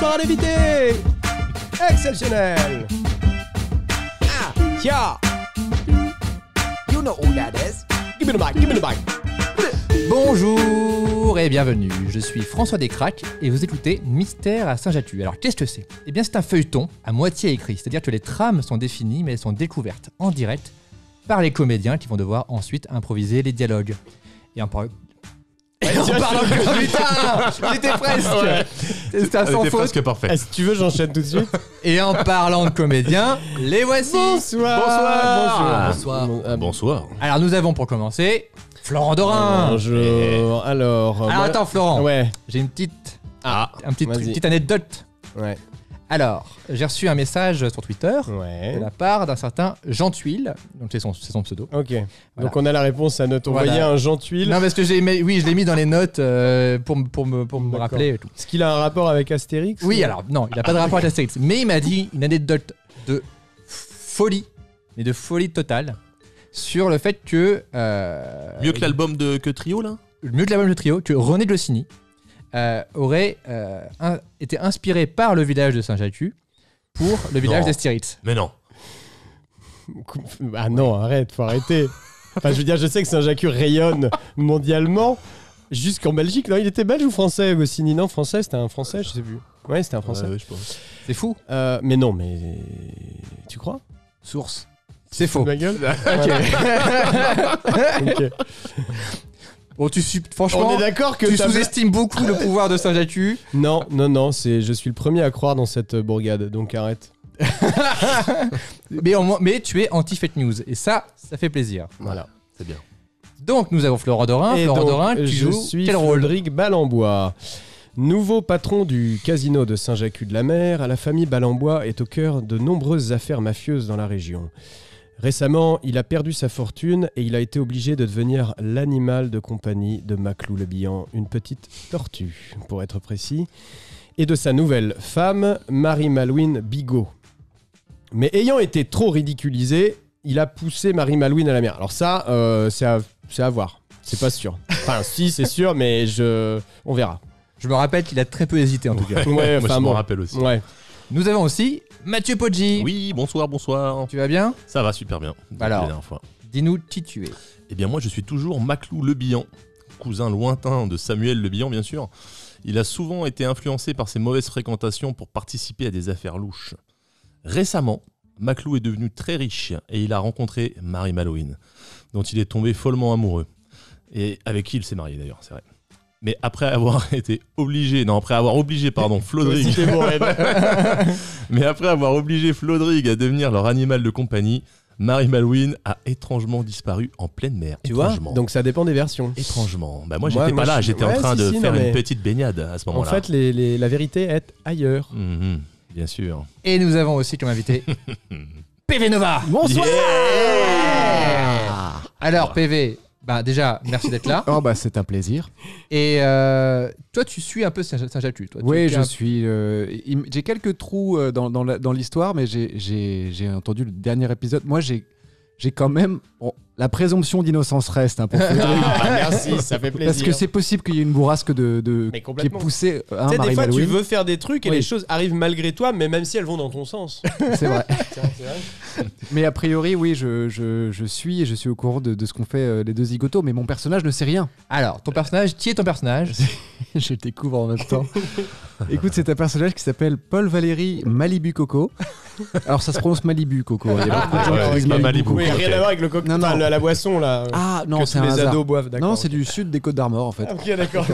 soir à l'invité exceptionnel. Ah, yeah. You know who that is. Give me the mic, give me the mic. Bonjour et bienvenue, je suis François Descraques et vous écoutez Mystère à Saint-Jatu. Alors qu'est-ce que c'est ? Eh bien c'est un feuilleton à moitié écrit, c'est-à-dire que les trames sont définies mais elles sont découvertes en direct par les comédiens qui vont devoir ensuite improviser les dialogues. Et en parlant de... Putain, j'étais presque. Ouais. C'était un sans faute. Presque parfait. Si tu veux, j'enchaîne tout de suite. Et en parlant de comédiens, les voici. Bonsoir. Bonsoir. Bonsoir. Alors nous avons pour commencer Florent Dorin. Bonjour. Alors Attends Florent, Ouais. j'ai une petite Vas-y. petite anecdote. Ouais. Alors, j'ai reçu un message sur Twitter de Ouais. la part d'un certain Jean Tuile, donc c'est son pseudo. Ok. Voilà. Donc on a la réponse à notre envoyé Voilà. un Jean Tuile. Non, parce que je l'ai mis dans les notes pour me D'accord. rappeler et tout. Est-ce qu'il a un rapport avec Astérix? Oui, alors, non, il n'a pas de rapport avec Astérix, mais il m'a dit une anecdote de folie, mais de folie totale, sur le fait que... Mieux que l'album que Trio, là ? mieux que l'album de Trio, que René Goscinny aurait été inspiré par le village de Saint-Jatu pour le village Non. d'Astérix. Mais non. Ah non, arrête, faut arrêter. Enfin, je veux dire, je sais que Saint-Jatu rayonne mondialement. Jusqu'en Belgique, non, il était belge ou français, Goscinny? Non, français, c'était un français, je sais plus. Ouais, c'était un français. Ouais, je pense. C'est fou. Mais non, mais... Tu crois? Source. C'est faux. Ma gueule. Ok. Bon, franchement, On est d'accord que tu t'as- sous-estimes beaucoup le pouvoir de Saint-Jatu. Non, je suis le premier à croire dans cette bourgade, donc arrête. mais tu es anti-fake news. Et ça fait plaisir. Voilà. C'est bien. Donc, nous avons Florent Dorin. Et Florent donc, Dorin, tu je joues suis quel rôle? Flodric Ballambois. Nouveau patron du casino de Saint-Jacques-de-la-Mer, la famille Ballambois est au cœur de nombreuses affaires mafieuses dans la région. Récemment, il a perdu sa fortune et il a été obligé de devenir l'animal de compagnie de Maclou le Bihan, une petite tortue, pour être précis, et de sa nouvelle femme, Marie-Malouine Bigot. Mais ayant été trop ridiculisé, il a poussé Marie-Malouine à la mer. Alors ça, c'est à voir. C'est pas sûr. Enfin, si, c'est sûr, mais on verra. Je me rappelle qu'il a très peu hésité en tout cas. Ouais, Moi, je m'en rappelle aussi. Ouais. Nous avons aussi Mathieu Poggi. Oui, bonsoir. Tu vas bien? Ça va super bien. Depuis Alors. la dernière fois. Dis-nous qui tu es. Eh bien, moi, je suis toujours Maclou le Bihan, cousin lointain de Samuel le Bihan, bien sûr. Il a souvent été influencé par ses mauvaises fréquentations pour participer à des affaires louches. Récemment, Maclou est devenu très riche et il a rencontré Marie-Malouine, dont il est tombé follement amoureux. Et avec qui il s'est marié d'ailleurs, c'est vrai. Mais après avoir obligé Flodrig. Mais après avoir obligé Flodrig à devenir leur animal de compagnie, Marie-Malouine a étrangement disparu en pleine mer. Tu vois? Étrangement. Donc ça dépend des versions. Étrangement. Bah moi, Moi, j'étais pas là, je- j'étais en ouais, train si, de si, faire non, une mais- petite baignade à ce En moment-là. fait, la vérité est ailleurs. Mhm, bien sûr. Et nous avons aussi comme invité PV Nova. Bonsoir. Alors PV, bah déjà merci d'être là. Oh bah c'est un plaisir. Et toi tu suis un peu Saint-Jatu. Toi, tu Oui, es je un- suis. J'ai quelques trous dans l'histoire, mais j'ai entendu le dernier épisode. Moi, j'ai quand même la présomption d'innocence reste pour Frédéric. Merci, ça fait plaisir. Parce que c'est possible qu'il y ait une bourrasque Mais qui est complètement. poussée à Tu sais, des fois, tu Marie-Malouine. veux faire des trucs et Oui. les choses arrivent malgré toi, mais même si elles vont dans ton sens. C'est vrai. C'est vrai. Mais a priori, oui, je suis au courant de ce qu'ont fait les deux zigotos, mais mon personnage ne sait rien. Alors ton personnage, qui est ton personnage? Je le découvre en même temps. Écoute, c'est un personnage qui s'appelle Paul Valéry Malibu Coco. Alors ça se prononce Malibu Coco. Il y a beaucoup de gens qui disent pas Malibu Malibu. Oui, Coco. rien à voir avec le cocktail, Non, non. la boisson là. Ah non, que c'est tous un les hasard. ados boivent, d'accord. Non, c'est ok. du sud des Côtes d'Armor en fait. Ah, ok, d'accord.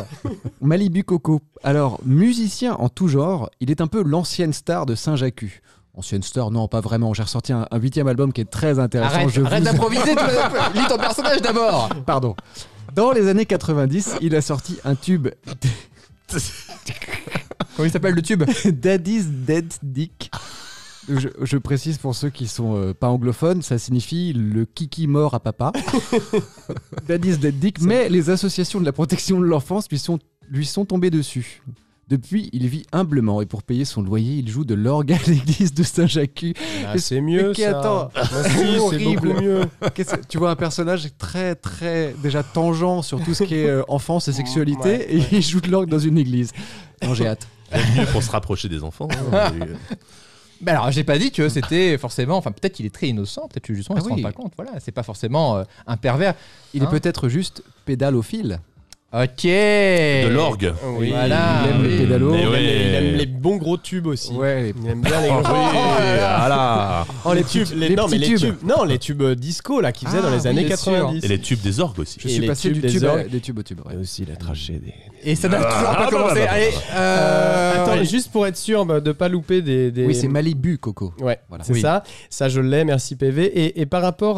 Malibu Coco. Alors, musicien en tout genre, il est un peu l'ancienne star de Saint-Jacques. Ancienne star, non, pas vraiment. J'ai ressorti un 8e album qui est très intéressant. Arrête d'improviser, lis ton personnage d'abord. Pardon. Dans les années 90, il a sorti un tube Comment il s'appelle le tube? Daddy's Dead Dick. Je précise pour ceux qui sont pas anglophones, ça signifie le kiki mort à papa. Daddy's Dead Dick, mais les associations de la protection de l'enfance lui sont tombées dessus. Depuis, il vit humblement et pour payer son loyer, il joue de l'orgue à l'église de Saint-Jacques. Ah, c'est mieux Mais ça. attends, Merci, c'est horrible. beaucoup mieux. Tu vois un personnage très très déjà tangent sur tout ce qui est enfance et sexualité Ouais, et il joue de l'orgue dans une église. Non, j'ai hâte. Mieux pour se rapprocher des enfants. Hein. Bah alors, j'ai pas dit que c'était forcément. Enfin, peut-être qu'il est très innocent, peut-être que justement, il se rend pas compte. Voilà, c'est pas forcément un pervers. Il est peut-être juste pédalophile. Ok. De l'orgue. Oui. Voilà. Il aime les pédalos. Mais Il ouais. aime les bons gros tubes aussi. Ouais. Il aime bien les gros Voilà. Oh, les tubes, les petits tubes. Non, les tubes disco là qu'ils faisaient dans les années bien 90. Et les tubes des orgues aussi. Je Et suis les passé tubes du des tube orgues. des tubes au tube. Ouais. Et aussi la trachée des. Et ça n'a toujours pas commencé. Allez. Attends, allez. juste pour être sûr de pas louper des. Oui, c'est Malibu, Coco. Ouais, Voilà. c'est Oui. ça. Ça, je l'ai, merci PV. Et par rapport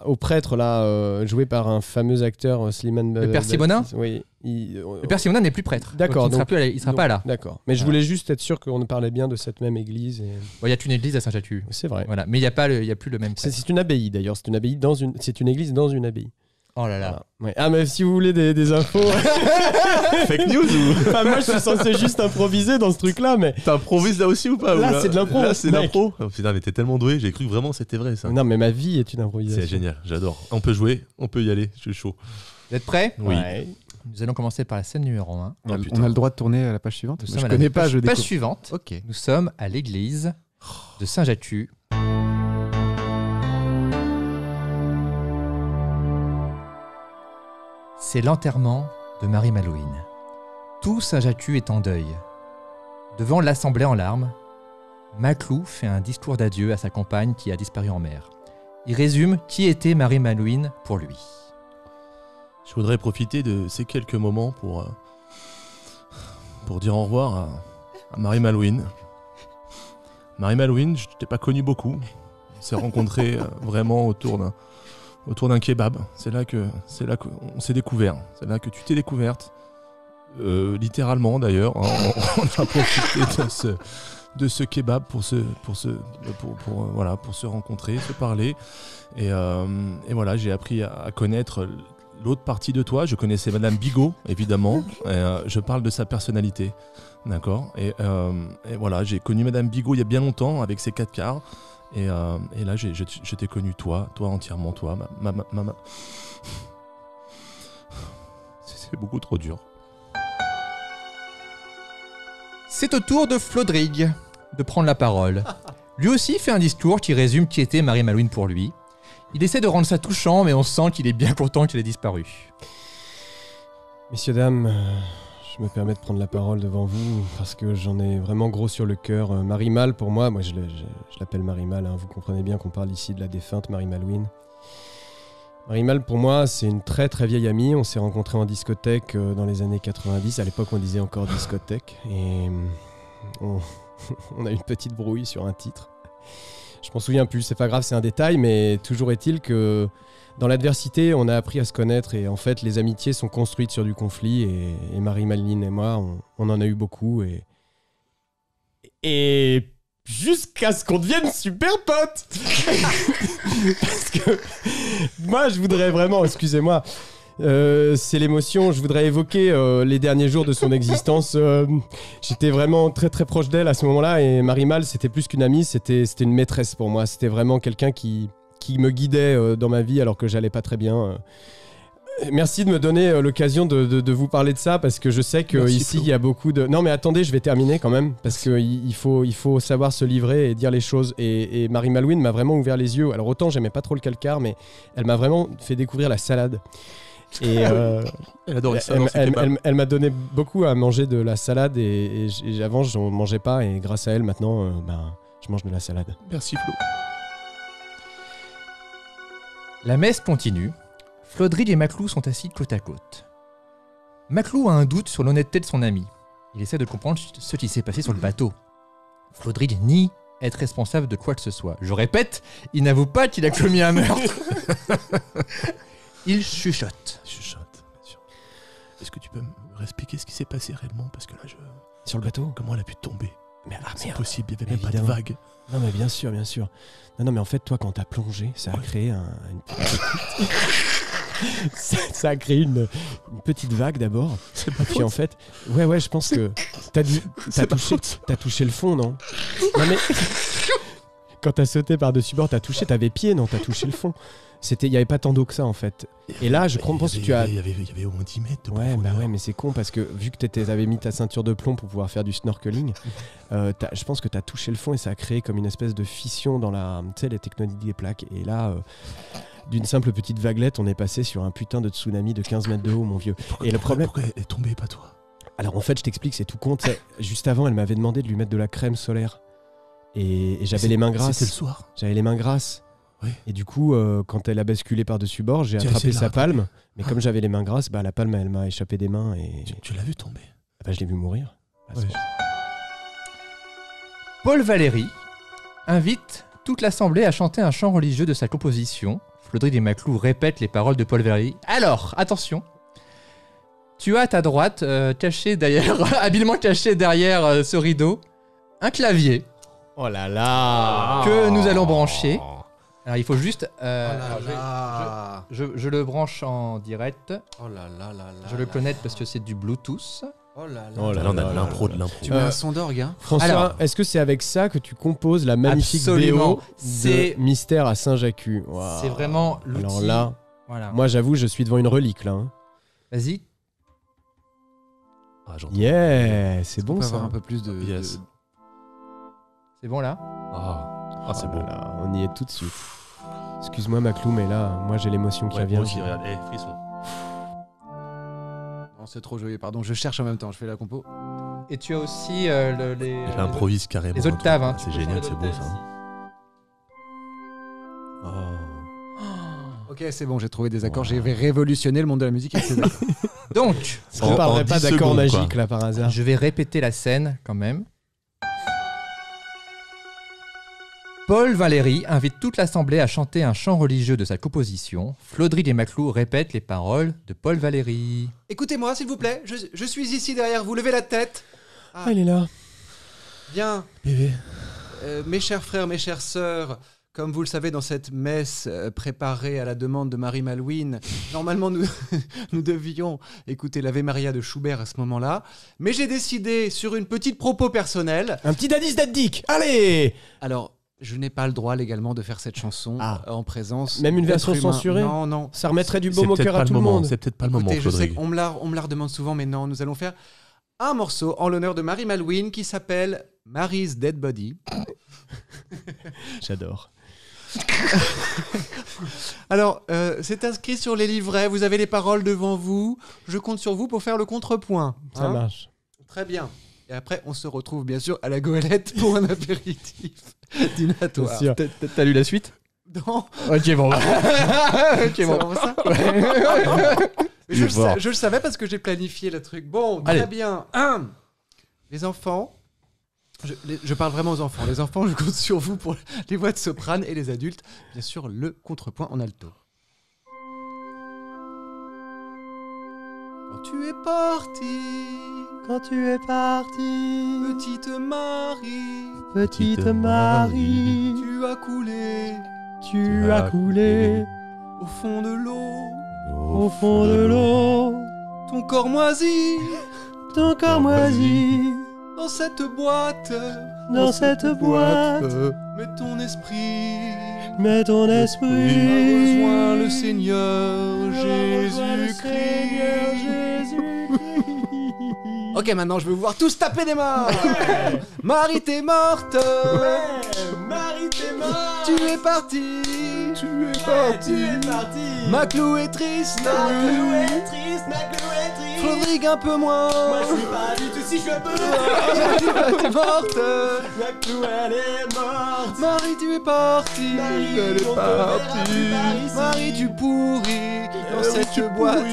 au prêtre, là, joué par un fameux acteur, Slimane... Le père Simonin. Oui. Le père Simonin n'est plus prêtre. D'accord, Donc, il sera donc, pas là. D'accord. Mais je voulais juste être sûr qu'on parlait bien de cette même église. Bon, il y a une église à Saint-Jatu. C'est vrai. Voilà. Mais il n'y a plus le même prêtre. C'est une abbaye, d'ailleurs. C'est une abbaye c'est une église dans une abbaye. Oh là là. Voilà. Ouais. Ah, mais si vous voulez des infos... Fake news ou Enfin, moi, je suis censé juste improviser dans ce truc-là, mais... t'improvises là aussi ou pas Là, ou c'est de l'impro, Là, c'est de mec. l'impro. Oh, putain, mais t'es tellement doué, j'ai cru que vraiment c'était vrai ça. Non, mais ma vie est une improvisation. C'est génial, j'adore. On peut jouer, on peut y aller, je suis chaud. Vous êtes prêts? Oui. Ouais. Nous allons commencer par la scène numéro 1. Oh, putain. On a le droit de tourner à la page suivante. Nous Moi, sommes je à la connais pas, je page découvre. suivante. Ok. Nous sommes à l'église de Saint-Jatu. C'est l'enterrement de Marie Malouine. Tout Saint-Jatu est en deuil. Devant l'assemblée en larmes, Maclou fait un discours d'adieu à sa compagne qui a disparu en mer. Il résume qui était Marie Malouine pour lui. Je voudrais profiter de ces quelques moments pour dire au revoir à Marie Malouine. Marie Malouine, je t'ai pas connu beaucoup. On s'est rencontrés vraiment autour d'un kebab. C'est là qu'on s'est découvert. C'est là que tu t'es découverte. Littéralement d'ailleurs. On a profité de ce kebab pour se rencontrer, se parler. Et voilà, j'ai appris à connaître l'autre partie de toi. Je connaissais Madame Bigot, évidemment. Et, je parle de sa personnalité. D'accord. Et voilà, j'ai connu Madame Bigot il y a bien longtemps avec ses 4 quarts. Et là, je t'ai connu toi entièrement, toi. C'est beaucoup trop dur. C'est au tour de Flodrig de prendre la parole. Lui aussi fait un discours qui résume qui était Marie Malouine pour lui. Il essaie de rendre ça touchant, mais on sent qu'il est bien content qu'elle ait disparu. Messieurs, dames, je me permets de prendre la parole devant vous parce que j'en ai vraiment gros sur le cœur. Marie Mal, pour moi je l'appelle Marie Mal, hein, vous comprenez bien qu'on parle ici de la défunte Marie Malouine. Marie Mal, pour moi, c'est une très très vieille amie. On s'est rencontrés en discothèque dans les années 90. À l'époque, on disait encore discothèque. Et on a eu une petite brouille sur un titre. Je m'en souviens plus, c'est pas grave, c'est un détail, mais toujours est-il que dans l'adversité, on a appris à se connaître et en fait, les amitiés sont construites sur du conflit et Marie Malouine et moi, on en a eu beaucoup et jusqu'à ce qu'on devienne super potes. Parce que moi, je voudrais vraiment, excusez-moi, c'est l'émotion. Je voudrais évoquer les derniers jours de son existence. J'étais vraiment très très proche d'elle à ce moment-là et Marie Mal, c'était plus qu'une amie, c'était une maîtresse pour moi. C'était vraiment quelqu'un qui me guidait dans ma vie alors que j'allais pas très bien. Merci de me donner l'occasion de vous parler de ça parce que je sais qu'ici il y a beaucoup de... Non mais attendez, je vais terminer quand même parce qu'il faut savoir se livrer et dire les choses et Marie Malouine m'a vraiment ouvert les yeux. Alors autant j'aimais pas trop le calcar mais elle m'a vraiment fait découvrir la salade. Et Elle adorait ça. elle m'a donné beaucoup à manger de la salade et avant je n'en mangeais pas et grâce à elle maintenant je mange de la salade. Merci Flo. La messe continue. Flodrig et Maclou sont assis côte à côte. Maclou a un doute sur l'honnêteté de son ami. Il essaie de comprendre ce qui s'est passé sur le bateau. Flodrig nie être responsable de quoi que ce soit. Je répète, il n'avoue pas qu'il a commis un meurtre. Il chuchote. Chuchote, bien sûr. Est-ce que tu peux me expliquer ce qui s'est passé réellement? Parce que là, Sur le bateau? Comment elle a pu tomber? Mais c'est merde. impossible, il n'y avait même Évidemment. pas de vague. Non mais bien sûr. Non mais en fait toi quand t'as plongé, ça a créé une petite... ça a créé une petite vague d'abord. C'est pas Puis en fait, ouais, je pense que t'as touché le fond, non? Non mais Quand t'as sauté par-dessus bord, t'avais pied, non, t'as touché le fond. Il n'y avait pas tant d'eau que ça en fait. Et là, je pense que tu as. Il y avait au moins 10 mètres de Ouais, profondeur. bah ouais, mais c'est con parce que vu que t'avais mis ta ceinture de plomb pour pouvoir faire du snorkeling, je pense que t'as touché le fond et ça a créé comme une espèce de fission dans les tectoniques des plaques. Et là, d'une simple petite vaguelette, on est passé sur un putain de tsunami de 15 mètres de haut, mon vieux. Pourquoi, Et le problème. Pourquoi elle est tombée, pas toi? Alors en fait, je t'explique, c'est tout con. Juste avant, elle m'avait demandé de lui mettre de la crème solaire. Et j'avais les mains grasses. C'était le soir. J'avais les mains grasses. Oui. Et du coup, quand elle a basculé par-dessus bord, j'ai Tu as attrapé essayé de la sa rattraper. palme. Mais comme j'avais les mains grasses, la palme, elle m'a échappé des mains et Tu l'as vu tomber? je l'ai vu mourir. Ouais. Paul Valéry invite toute l'assemblée à chanter un chant religieux de sa composition. Flodrig et Maclou répètent les paroles de Paul Valéry. Alors, attention. Tu as à ta droite, habilement caché derrière ce rideau, un clavier Oh là là que nous allons brancher. Alors il faut juste... Oh là là. je le branche en direct. Oh là là là là. Je le connecte parce que c'est du Bluetooth. Oh là là. Oh là Là, on a là de là l'impro, là. de l'impro. Tu mets un son d'orgue, hein. François, Alors. est-ce que c'est avec ça que tu composes la magnifique Absolument. BO C'est- de Mystère à Saint-Jacques? Waouh. C'est vraiment l'outil. Alors là, Voilà. moi j'avoue, je suis devant une relique là. Hein. Vas-y. Ah, j'entends. Yeah, c'est On bon peut ça. avoir un peu plus de. Yes. C'est bon là? Ah, c'est Oh beau. là là, on y est tout de suite. Excuse-moi Maclou, mais là, moi j'ai l'émotion qui Ouais, vient. moi aussi, regarde. Frisson. Non, c'est trop joli, pardon. Je cherche en même temps, je fais la compo. Et tu as aussi les... Elle improvise carrément. les un octaves. truc. Hein. C'est Tu peux génial, changer c'est beau d'octave ça. ici. Ok, c'est bon, j'ai trouvé des accords. J'ai révolutionné le monde de la musique avec ces accords. Donc, Est-ce qu'on parlerait pas 10 d'accord secondes, magique quoi. là par hasard? je vais répéter la scène quand même. Paul Valéry invite toute l'assemblée à chanter un chant religieux de sa composition. Flodrig et Maclou répètent les paroles de Paul Valéry. Écoutez-moi, s'il vous plaît. Je suis ici derrière vous. Levez la tête. Ah, il est là. Bien. Bébé. Mes chers frères, mes chères sœurs, comme vous le savez, dans cette messe préparée à la demande de Marie Malouine, normalement nous, nous devions écouter l'Ave Maria de Schubert à ce moment-là. Mais j'ai décidé, sur une petite propos personnelle, Un petit Dadis Daddick. Allez. alors je n'ai pas le droit légalement de faire cette chanson en présence. Même une d'êtres version humains. censurée? Non, non. Ça remettrait du C'est baume au peut-être cœur pas à le tout le moment. monde. C'est peut-être pas le moment, Écoutez, je sais Flodrig. qu'on me la redemande souvent, mais non, nous allons faire un morceau en l'honneur de Marie Malouine qui s'appelle Mary's Dead Body. J'adore. Alors, c'est inscrit sur les livrets, vous avez les paroles devant vous. Je compte sur vous pour faire le contrepoint. Ça hein. marche. Très bien. Et après, on se retrouve bien sûr à la goélette pour un apéritif dînatoire. Bien sûr. T'as lu la suite? Non, Ok, bon. Ok, c'est bon. vraiment ça. Mais je le savais parce que j'ai planifié le truc. Bon, très Allez. bien. Les enfants, je parle vraiment aux enfants. Les enfants, je compte sur vous pour les voix de soprane et les adultes. Bien sûr, le contrepoint en alto. Quand tu es parti, Quand tu es parti, petite Marie, petite Marie, tu as coulé tu as coulé au fond de l'eau. au fond de l'eau, Ton corps moisi ton corps moisi dans cette boîte. dans cette boîte. Mais ton esprit Mais ton a esprit rejoint le Seigneur Jésus-Christ. Ok, maintenant je veux vous voir tous taper des mains. Marie, t'es morte. Marie, t'es morte. Tu es parti. Tu es parti. Maclou est triste. Maclou est triste, Maclou est triste. Flodrig un peu moins. Moi je suis pas du tout si je suis un peu T'es morte. Maclou elle est morte. Marie, tu es partie. Marie, Elle est on te verra plus partie. tard ici. Marie, tu pourris dans oui, cette tu boîte.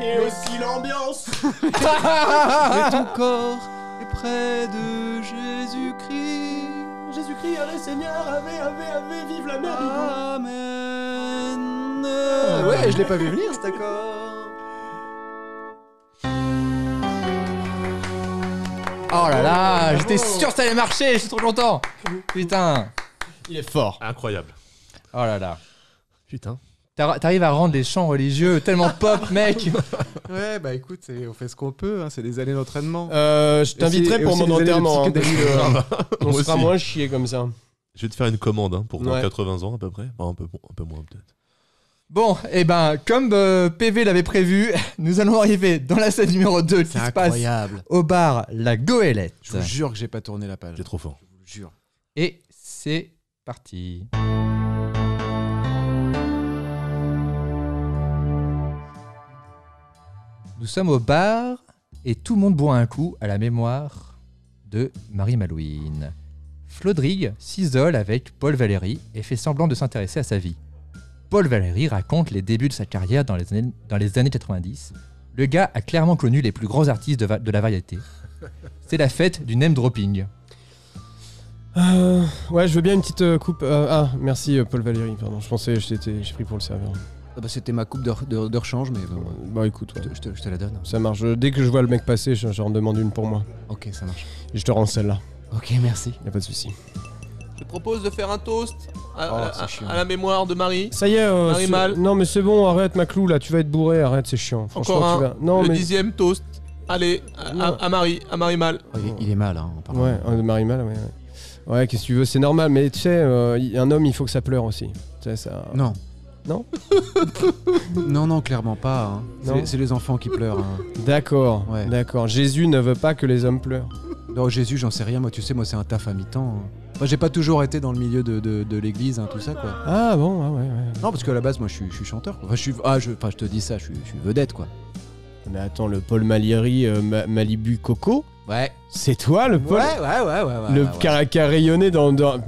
Et aussi l'ambiance. Mais ton corps est près de Jésus-Christ. Jésus-Christ, allez Seigneur, ave, vive la mère Bigot. Amen. Ouais, je l'ai pas vu venir cet accord. Oh là là, j'étais sûr que ça allait marcher, je suis trop content. Putain. Il est fort. Incroyable. Oh là là. Putain. T'arrives à rendre les chants religieux tellement pop, mec. Ouais, bah écoute, on fait ce qu'on peut, hein, c'est des années d'entraînement. Je t'inviterai Et pour aussi mon des années de enterrement. Hein, psychédélie. parce que, on Moi sera aussi. moins chier comme ça. Je vais te faire une commande pour dans Ouais. 80 ans à peu près. Enfin, un peu moins peut-être. Bon, et ben, comme PV l'avait prévu, nous allons arriver dans la scène numéro 2 qui C'est se passe incroyable. au bar La Goélette. Je vous jure que j'ai pas tourné la page. J'ai trop fort. Je vous le jure. Et c'est parti. Nous sommes au bar et tout le monde boit un coup à la mémoire de Marie Malouine. Flodrig s'isole avec Paul Valéry et fait semblant de s'intéresser à sa vie. Paul Valéry raconte les débuts de sa carrière dans les années 90. Le gars a clairement connu les plus grands artistes de la variété. C'est la fête du name dropping. Ouais, je veux bien une petite coupe. Merci Paul Valéry, pardon. Je pensais que j'ai pris pour le serveur. Ah bah, c'était ma coupe de rechange, mais bon, Bah écoute, ouais, je te la donne. ça marche. Dès que je vois le mec passer, j'en demande une pour moi. Ok, ça marche. Et je te rends celle-là. Ok, merci. Y a pas de souci. Je propose de faire un toast c'est chiant. à la mémoire de Marie. Ça y est, Marie-Mal. non mais c'est bon, arrête Maclou là, tu vas être bourré, arrête, c'est chiant. Franchement, Encore tu un. vas... Non le mais 10e toast. Allez, Non. à Marie-Mal. Oh, il est mal, hein, en parlant. ouais, Marie-Mal, ouais. Ouais, qu'est-ce que tu veux, c'est normal, mais tu sais, un homme, il faut que ça pleure aussi. Tu sais, ça. Non. Non Non, clairement pas. Hein. Non. C'est les enfants qui pleurent. Hein. D'accord, Ouais. d'accord. Jésus ne veut pas que les hommes pleurent. Non, Jésus, j'en sais rien. Moi, tu sais, moi, c'est un taf à mi-temps. Hein. Enfin, j'ai pas toujours été dans le milieu de l'église, hein, tout ça, quoi. Ah bon, ouais. Non, parce qu'à la base, moi, je suis chanteur. Quoi. Enfin, je te dis ça, je suis vedette, quoi. Mais attends, le Paul Malieri, Malibu Coco, Ouais. c'est toi le Paul Ouais. Le qui a rayonné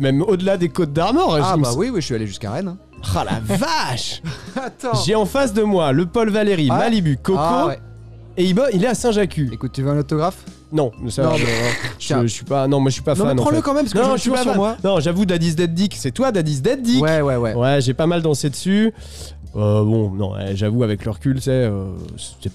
même au-delà des Côtes d'Armor. Ah, je me bah sou- oui, je suis allé jusqu'à Rennes. Hein. Ah la vache. Attends. J'ai en face de moi le Paul Valéry, Ah. Malibu Coco, Ah, ouais. et il est à Saint-Jacques. Écoute, tu veux un autographe? Non, ça Non, va, mais- je suis pas. Non, moi je suis pas Non, fan. mais en prends-le fait. quand même, parce que Non, je je suis jure pas sur fan. moi. Non, j'avoue, Daddy's Dead Dick, c'est toi, Daddy's Dead Dick. Ouais. Ouais, j'ai pas mal dansé dessus. Bon, non, j'avoue, avec le recul, c'est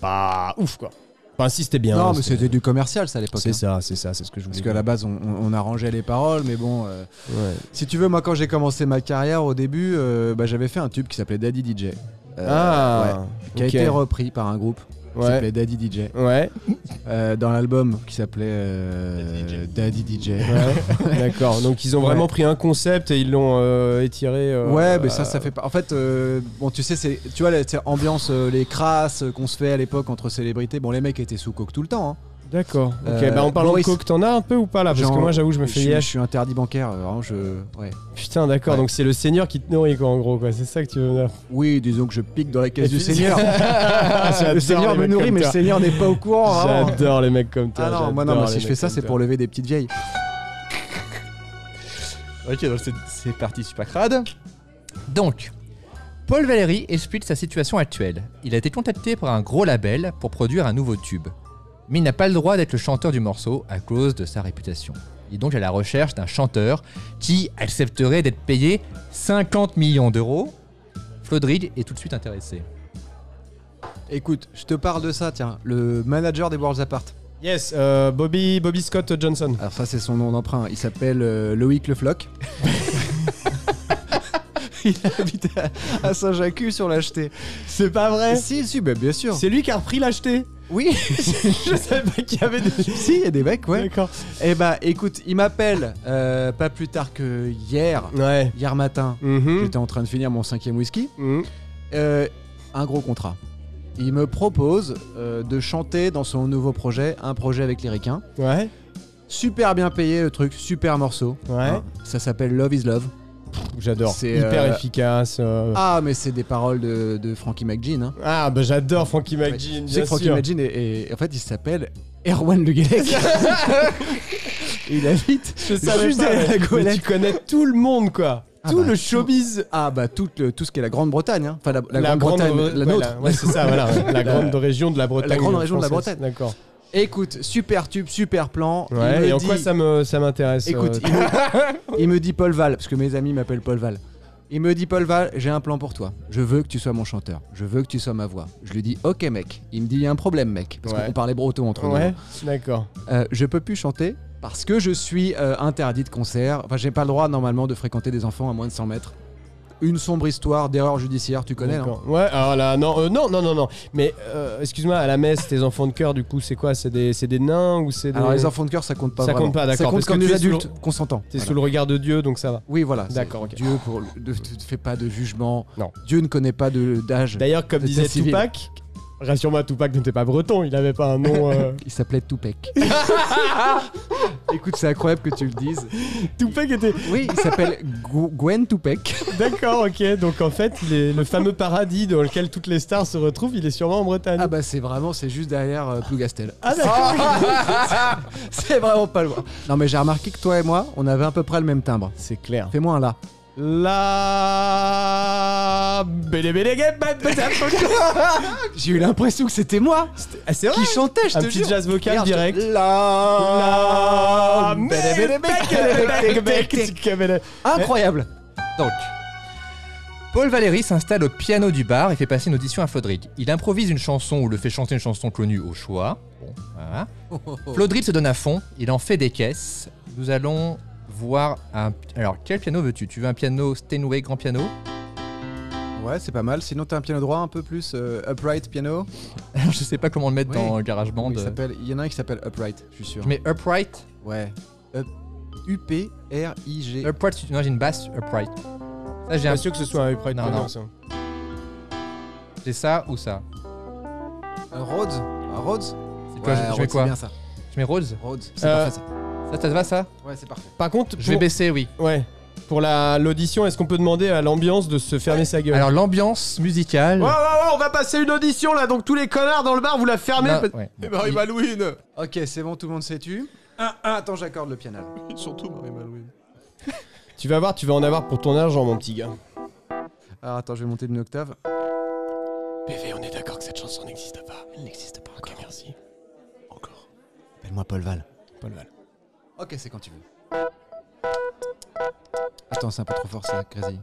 pas ouf quoi. Enfin, si c'était bien. Non, mais c'était du commercial, ça, à l'époque. C'est hein. ça, c'est ce que je voulais Parce qu'à la base, on arrangeait les paroles, mais bon. Ouais. Si tu veux, moi, quand j'ai commencé ma carrière au début, j'avais fait un tube qui s'appelait Daddy DJ. Ouais, qui a ok. été repris par un groupe qui Ouais. s'appelait Daddy DJ. Ouais, Dans l'album qui s'appelait Daddy DJ. ouais. D'accord. Donc ils ont vraiment pris un concept et ils l'ont étiré. Ouais, mais ça fait pas. En fait, bon, tu sais, tu vois, c'est ambiance, les crasses qu'on se fait à l'époque entre célébrités. Bon, les mecs étaient sous coke tout le temps. Hein. D'accord. Ok, en parlant Boris. de coke, t'en as un peu ou pas là? Parce Genre, que moi, j'avoue, je me fais Je yesh. suis interdit bancaire. Vraiment, ouais. Putain, d'accord. Ouais. Donc c'est le Seigneur qui te nourrit, quoi, en gros, quoi. C'est ça que tu veux dire. Oui, disons que je pique dans la caisse Et du puis- Seigneur. J'adore Le Seigneur les me mecs nourrit, comme mais le toi. Seigneur n'est pas au courant. vraiment. J'adore les mecs comme toi. Ah non, moi non, j'adore mais si les je fais mecs ça, comme c'est toi. pour lever des petites vieilles. Ok, donc c'est parti, super crade. Donc, Paul Valéry explique sa situation actuelle. Il a été contacté par un gros label pour produire un nouveau tube. Mais il n'a pas le droit d'être le chanteur du morceau à cause de sa réputation. Il est donc à la recherche d'un chanteur qui accepterait d'être payé 50 millions d'euros. Flodrig est tout de suite intéressé. Écoute, je te parle de ça, tiens. Le manager des Worlds Apart. Yes, Bobby Scott Johnson. Alors ça, c'est son nom d'emprunt. Il s'appelle Loïc Le Floc. Il habite à Saint-Jacques sur l'Acheté. C'est pas vrai? Si, bah, bien sûr. C'est lui qui a repris l'acheter. Oui, Je savais pas qu'il y avait des. si, il y a des mecs, ouais. D'accord. Eh bah, écoute, il m'appelle pas plus tard que hier matin. Mhm. J'étais en train de finir mon 5e whisky. Mhm. Un gros contrat. Il me propose de chanter dans son nouveau projet, un projet avec les Ricains. Ouais. Super bien payé le truc, super morceau. Ouais. Hein. Ça s'appelle Love is Love. J'adore. C'est, Hyper efficace. Ah, mais c'est des paroles de Frankie McGean. Hein. Ah, bah j'adore Frankie McGean. Tu sais bien que Frankie sûr. McGean est en fait, il s'appelle Erwan Le Guellec. Il habite Je savais juste pas, derrière la mais Goélette. tu connais tout le monde, quoi. Ah tout bah, le tout. showbiz. Ah bah tout ce qui est la Grande-Bretagne. Hein. Enfin la Grande-Bretagne, la ouais, nôtre. ouais, c'est ça, voilà. La grande région de la Bretagne. La grande région de la française. Bretagne. D'accord. Écoute, super tube, super plan. Ouais, Il me et en dit- quoi ça m'intéresse Écoute, il me dit Paul Val, parce que mes amis m'appellent Paul Val. Il me dit Paul Val, j'ai un plan pour toi. Je veux que tu sois mon chanteur. Je veux que tu sois ma voix. Je lui dis ok mec. Il me dit il y a un problème mec. Parce Ouais. qu'on parlait breton entre nous. Ouais, d'accord. Je peux plus chanter parce que je suis interdit de concert. Enfin, j'ai pas le droit normalement de fréquenter des enfants à moins de 100 mètres. Une sombre histoire d'erreur judiciaire, tu connais, non? D'accord. Ouais, alors là, non. Mais excuse-moi, à la messe, tes enfants de cœur, du coup, c'est quoi? C'est des nains ou c'est des... Alors les enfants de cœur, ça compte pas Ça vraiment. compte pas, d'accord, Ça compte parce comme que des tu es sous adultes consentants. T'es Voilà. sous le regard de Dieu, donc ça va. Oui, voilà. D'accord, ok. Dieu ne fait pas de jugement. Non. Dieu ne connaît pas d'âge. D'ailleurs, comme D'état disait civil. Tupac, rassure-moi, Tupac n'était pas breton, il avait pas un nom... Il s'appelait Tupac. Écoute, c'est incroyable que tu le dises. Tupac était... Oui, il s'appelle Gwen Tupac. D'accord, ok. Donc en fait, le fameux paradis dans lequel toutes les stars se retrouvent, il est sûrement en Bretagne. Ah bah c'est juste derrière Plougastel. Ah, d'accord. C'est vraiment pas loin. Non mais j'ai remarqué que toi et moi, on avait à peu près le même timbre. C'est clair. Fais-moi un là. La... J'ai eu l'impression que c'était moi Ah, c'est vrai. qui chantais, je Un te petit jure. jazz vocal Regarde, direct. La... Incroyable. Donc, Paul Valéry s'installe au piano du bar et fait passer une audition à Flodrig. Il improvise une chanson ou le fait chanter une chanson connue au choix. Bon, voilà. Flodrig se donne à fond, il en fait des caisses. Nous allons voir un... Alors, quel piano veux-tu? Tu veux un piano Steinway grand piano? Ouais, c'est pas mal. Sinon, t'as un piano droit un peu plus upright piano. Je sais pas comment le mettre Oui. dans GarageBand. Il y en a un qui s'appelle upright, je suis sûr. Je mets upright. Ouais. U-P-R-I-G. Upright, non, j'ai une basse upright. Ça, j'ai Pas un... sûr que ce soit un upright Non, piano, non. ça. J'ai ça ou ça? Un Rhodes. Un Rhodes. C'est quoi, je mets Rhodes, quoi? c'est bien ça. Je mets Rhodes. Rhodes. C'est Euh, parfait ça. Ça te va, ça? Ouais, c'est parfait. Par contre, Je vais baisser, oui. Ouais. Pour l'audition, est-ce qu'on peut demander à l'ambiance de se fermer sa gueule? Alors, l'ambiance musicale... Ouais, on va passer une audition là, donc tous les connards dans le bar, vous la fermez. Non, ouais. Et Marie-Malouine. Ok, c'est bon, tout le monde sait tu. Attends, j'accorde le piano. Surtout Marie-Malouine. Tu vas voir, tu vas en avoir pour ton argent, mon petit gars. Alors attends, je vais monter d'une octave. PV, on est d'accord que cette chanson n'existe pas. Elle n'existe pas. Ok, merci. Encore. Appelle-moi Paul Val. Paul Val. Ok, c'est quand tu veux. Attends, c'est un peu trop fort ça, Crazy.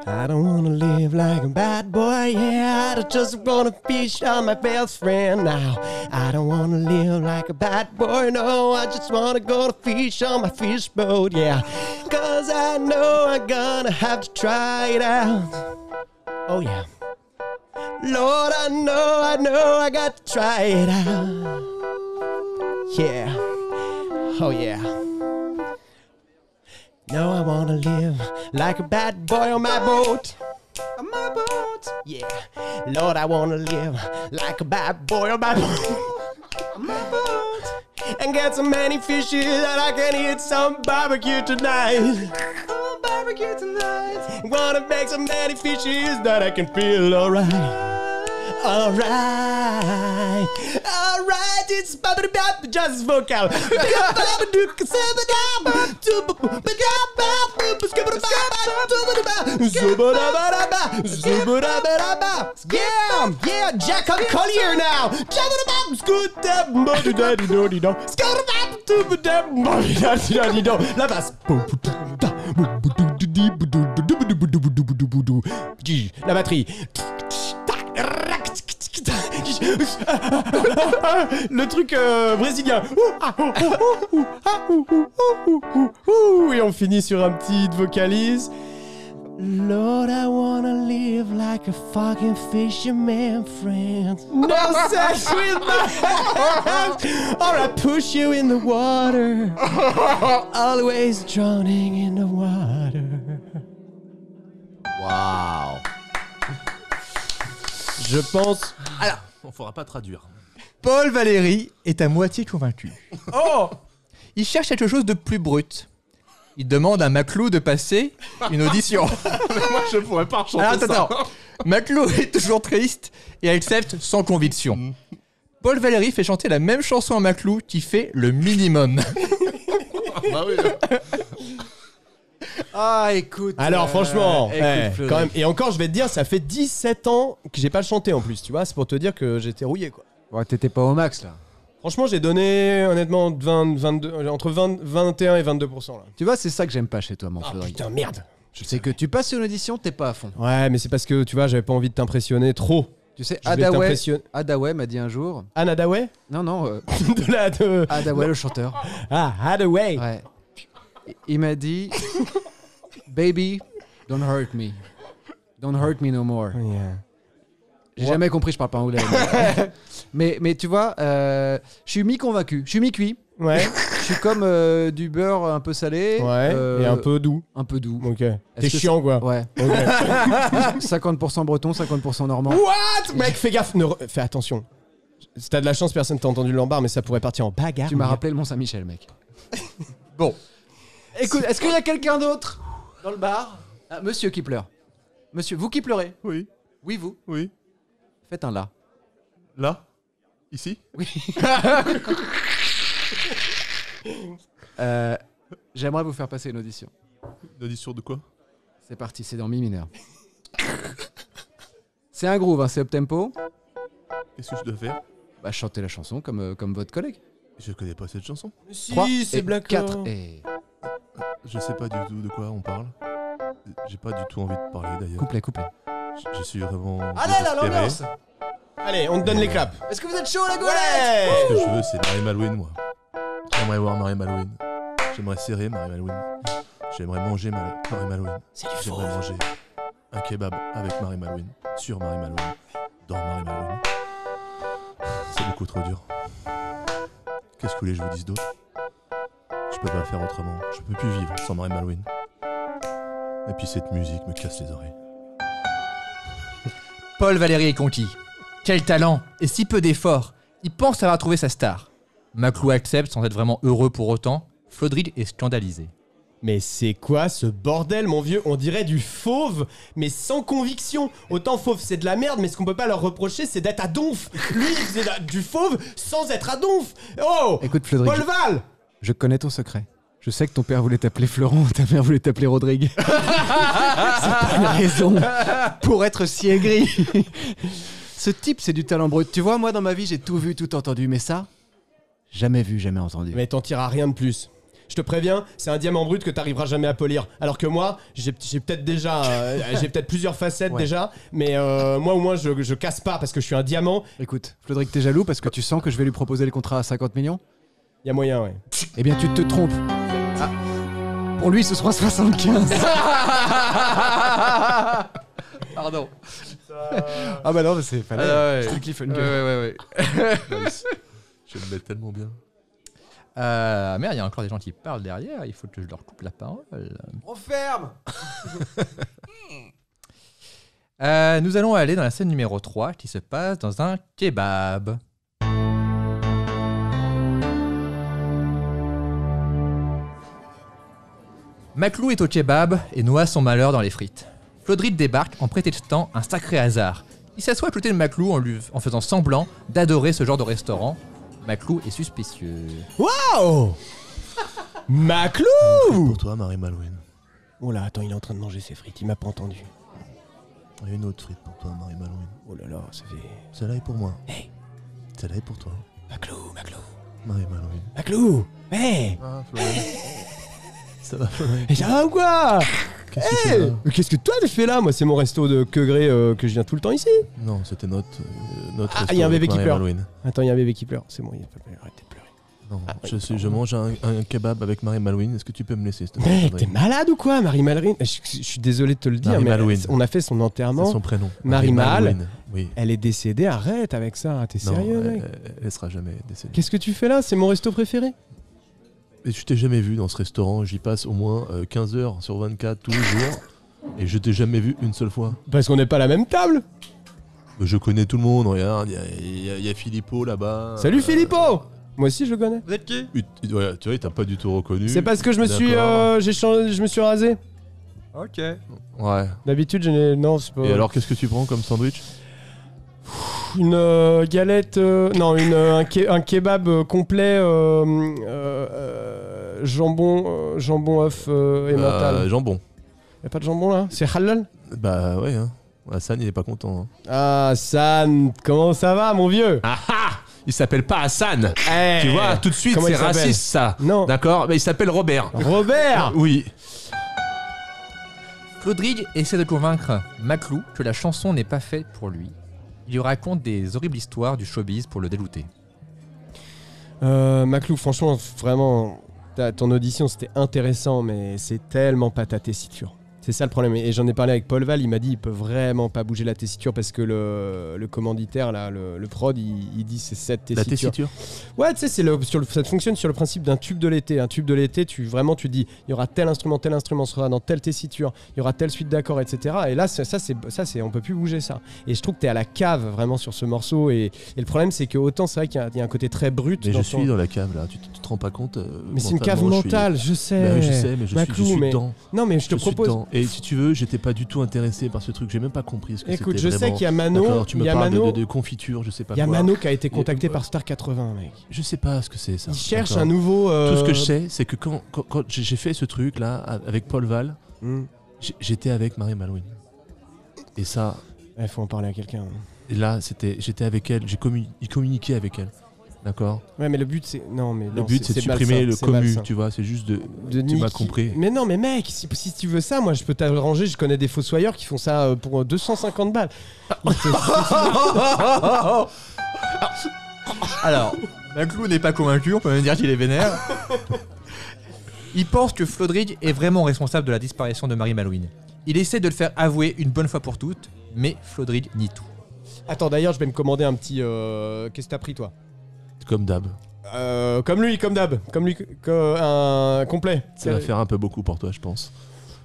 I don't wanna live like a bad boy, yeah. I just wanna fish on my best friend now. I don't wanna live like a bad boy, no. I just wanna go to fish on my fish boat, yeah. Cause I know I'm gonna have to try it out. Oh, yeah. Lord, I know I got to try it out. Yeah. Oh, yeah. No, I wanna live like a bad boy on my boat. On my boat. Yeah. Lord, I wanna live like a bad boy on my boat. On my boat. And get so many fishes that I can eat some barbecue tonight. Oh, barbecue tonight. Wanna make so many fishes that I can feel alright. Alright, alright, it's just vocal. Yeah, Jack on Collier now. La basse. La batterie. Le truc brésilien. Et on finit sur un petit vocalise. Lord, I wanna live like a fucking fisherman friend. No sex with my hands, or I push you in the water. Always drowning in the water. Waouh. Je pense. Alors, on faudra pas traduire. Paul Valéry est à moitié convaincu. Oh! Il cherche quelque chose de plus brut. Il demande à Maclou de passer une audition. Moi, je pourrais pas chanter Alors, ça. attends. Maclou est toujours triste et accepte sans conviction. Paul Valéry fait chanter la même chanson à Maclou qui fait le minimum. Bah oui. Ah, écoute. Alors franchement, écoute, quand même. Et encore, je vais te dire, ça fait 17 ans que j'ai pas chanté en plus, tu vois. C'est pour te dire que j'étais rouillé, quoi. Ouais, t'étais pas au max là. Franchement, j'ai donné honnêtement 22, entre 21 et 22% là. Tu vois, c'est ça que j'aime pas chez toi, mon Ah Frédéric. putain, merde. C'est que tu passes une audition, t'es pas à fond. Ouais, mais c'est parce que tu vois, j'avais pas envie de t'impressionner trop. Tu sais, Je vais t'impressionner. Hadaway m'a dit un jour. Anne Hathaway Non, de Hadaway le chanteur. Ah, Hathaway. Ouais. Il m'a dit, baby, don't hurt me. Don't hurt me no more. Yeah. J'ai jamais compris, je parle pas anglais. mais tu vois, je suis mi-convaincu, je suis mi-cuit. Ouais. Je suis comme du beurre un peu salé. Ouais. Et un peu doux. Un peu doux. Ok. Est-ce T'es que chiant, quoi. Ouais. Ok. 50% breton, 50% normand. What? Mec, fais gaffe. Fais attention. Si t'as de la chance, personne t'a entendu le lombard, mais ça pourrait partir en bagarre. Tu m'as rappelé le Mont-Saint-Michel, mec. Bon. Écoute, est-ce qu'il y a quelqu'un d'autre dans le bar? Monsieur qui pleure. Monsieur, vous qui pleurez? Oui, Oui, vous. oui. Faites un là. Là? Ici? Oui. J'aimerais vous faire passer une audition. Une audition de quoi? C'est parti, c'est dans mi mineur. C'est un groove, hein, c'est up tempo. Qu'est-ce que je dois faire? Bah, chantez la chanson comme votre collègue. Je connais pas cette chanson. Si, 3 c'est et Black 4 et... Je sais pas du tout de quoi on parle. J'ai pas du tout envie de parler d'ailleurs. Couplet. Je suis vraiment. Allez, là, désespéré. l'ambiance. Allez, on te donne les claps. Est-ce que vous êtes chaud, la golette? Ce que Ouais. je veux, c'est Mary Malouine, moi. J'aimerais voir Mary Malouine. J'aimerais serrer Mary Malouine. J'aimerais manger Mary Malouine. C'est du faux. J'aimerais manger un kebab avec Mary Malouine. Sur Mary Malouine. Dans Mary Malouine. C'est beaucoup trop dur. Qu'est-ce que vous voulez que je vous dise d'autre? Je peux pas faire autrement. Je peux plus vivre sans Mary Malouine. Et puis cette musique me casse les oreilles. Paul Valéry est conquis. Quel talent et si peu d'efforts. Il pense avoir trouvé sa star. Maclou accepte sans être vraiment heureux pour autant. Flodrig est scandalisé. Mais c'est quoi ce bordel, mon vieux? On dirait du fauve, mais sans conviction. Autant fauve, c'est de la merde, mais ce qu'on peut pas leur reprocher, c'est d'être à donf. Lui, il faisait du fauve sans être à donf. Oh! Écoute, Flodrig, Paul Val! je connais ton secret. Je sais que ton père voulait t'appeler Florent, ta mère voulait t'appeler Rodrigue. C'est pas une raison pour être si aigri. Ce type, c'est du talent brut. Tu vois, moi, dans ma vie, j'ai tout vu, tout entendu. Mais ça, jamais vu, jamais entendu. Mais t'en tireras rien de plus. Je te préviens, c'est un diamant brut que t'arriveras jamais à polir. Alors que moi, j'ai peut-être déjà, j'ai peut-être plusieurs facettes Ouais. déjà, mais moi au moins je casse pas parce que je suis un diamant. Écoute, Flodrig, t'es jaloux parce que tu sens que je vais lui proposer le contrat à 50 millions? Y a moyen, ouais. Eh bien, tu te trompes. Ah. Pour lui, ce sera 75. Pardon. Ah bah non, mais c'est fallait. ouais. Strictly Fun Girl. Ouais. Je me mets tellement bien. Merde, il y a encore des gens qui parlent derrière. Il faut que je leur coupe la parole. On ferme. Nous allons aller dans la scène numéro 3 qui se passe dans un kebab. Maclou est au kebab et noie son malheur dans les frites. Flodrig débarque en prétextant un sacré hasard. Il s'assoit à côté de Maclou en faisant semblant d'adorer ce genre de restaurant. Maclou est suspicieux. Oh Maclou! Pour toi, Mary Malouine. Oh là, attends, il est en train de manger ses frites, il m'a pas entendu. Il y a une autre frite pour toi, Mary Malouine. Oh là là, ça fait... Celle-là est pour moi. Hey. Celle-là est pour toi, Maclou! Mary Malouine. Maclou! Hey! Ah, Florian. Ça va, Florian? Et ça va ou quoi? Qu'est-ce que c'est Hey! là? Mais qu'est-ce que toi tu fais là? Moi c'est mon resto de queugré que je viens tout le temps ici. Non, c'était notre Ah, resto il y a un avec bébé qui Mary pleure. Malouine. Attends, il y a un bébé qui pleure, c'est bon, il a pas arrêté de pleurer. Non, Ah, je mange un kebab avec Mary Malouine. Est-ce que tu peux me laisser, s'il te plaît, Mec, Florian? t'es malade ou quoi? Marie Malouine, je suis désolé de te le dire, Marie mais Malouine. on a fait son C'est enterrement. son prénom. Marie-Mal. Malouine. Oui. Elle est décédée, arrête avec ça, t'es Non, sérieux mec? elle sera jamais décédée. Qu'est-ce que tu fais là? C'est mon resto préféré. Et je t'ai jamais vu dans ce restaurant. J'y passe au moins 15 heures sur 24 tous les jours. Et je t'ai jamais vu une seule fois. Parce qu'on n'est pas à la même table. Je connais tout le monde. Regarde, il y a Filippo là-bas. Salut Filippo! Moi aussi je le connais. Vous êtes qui? Ouais, tu vois, il t'a pas du tout reconnu. C'est parce que je me suis, D'accord. je me suis rasé. Ok. Ouais. D'habitude, non, c'est pas. Et alors, qu'est-ce que tu prends comme sandwich? Une galette, non, un kebab complet, jambon, œuf et mental. Jambon. Y'a pas de jambon là? C'est halal? Bah ouais, hein. Hassan, il est pas content. Hein. Ah, San, comment ça va, mon vieux? Ah ah! Il s'appelle pas Hassan. Eh, Tu vois, tout de suite, comment c'est il s'appelle? raciste ça. Non. D'accord? Mais il s'appelle Robert. Robert! Oui. Flodrig essaie de convaincre Maclou que la chanson n'est pas faite pour lui. Il lui raconte des horribles histoires du showbiz pour le délouter. Maclou, franchement, vraiment, ton audition c'était intéressant, mais c'est tellement pas ta tessiture. C'est ça le problème. Et j'en ai parlé avec Paul Val, il m'a dit il peut vraiment pas bouger la tessiture parce que le commanditaire, là, le prod, il dit c'est cette tessiture. La tessiture. Ouais, tu sais, ça fonctionne sur le principe d'un tube de l'été. Un tube de l'été, tu dis il y aura tel instrument sera dans telle tessiture, il y aura telle suite d'accords, etc. Et là, ça c'est, on peut plus bouger ça. Et je trouve que t'es à la cave vraiment sur ce morceau. Et le problème, c'est que autant c'est vrai qu'il y a un côté très brut. Mais je suis dans la cave là, tu te rends pas compte mais c'est une cave mentale, je sais. Bah, je sais, mais je suis dedans. Non, mais je te propose. Et si tu veux, j'étais pas du tout intéressé par ce truc. J'ai même pas compris ce que c'était. Écoute, je vraiment. sais qu'il y a Mano. D'accord, tu me parles de confiture, je sais pas. Il y a quoi. Mano qui a été contacté par Star 80, mec. Je sais pas ce que c'est ça. Il cherche D'accord. un nouveau. Tout ce que je sais, c'est que quand j'ai fait ce truc là avec Paul Val, j'étais avec Marie Malouine. Et ça. Il faut en parler à quelqu'un. Et là, j'étais avec elle. Il communiquait avec elle. D'accord. Ouais, mais le but c'est le but c'est de supprimer le commu, tu vois. C'est juste tu m'as compris. Mais non, mais mec, si tu veux ça, moi je peux t'arranger. Je connais des fossoyeurs qui font ça pour 250 balles. Alors, Maclou n'est pas convaincu, on peut même dire qu'il est vénère. Il pense que Flodrig est vraiment responsable de la disparition de Marie Malouine. Il essaie de le faire avouer une bonne fois pour toutes, mais Flodrig nie tout. Attends, d'ailleurs, je vais me commander un petit. Qu'est-ce que t'as pris, toi? Comme d'hab. Comme d'hab. Un complet. Ça va faire un peu beaucoup pour toi, je pense.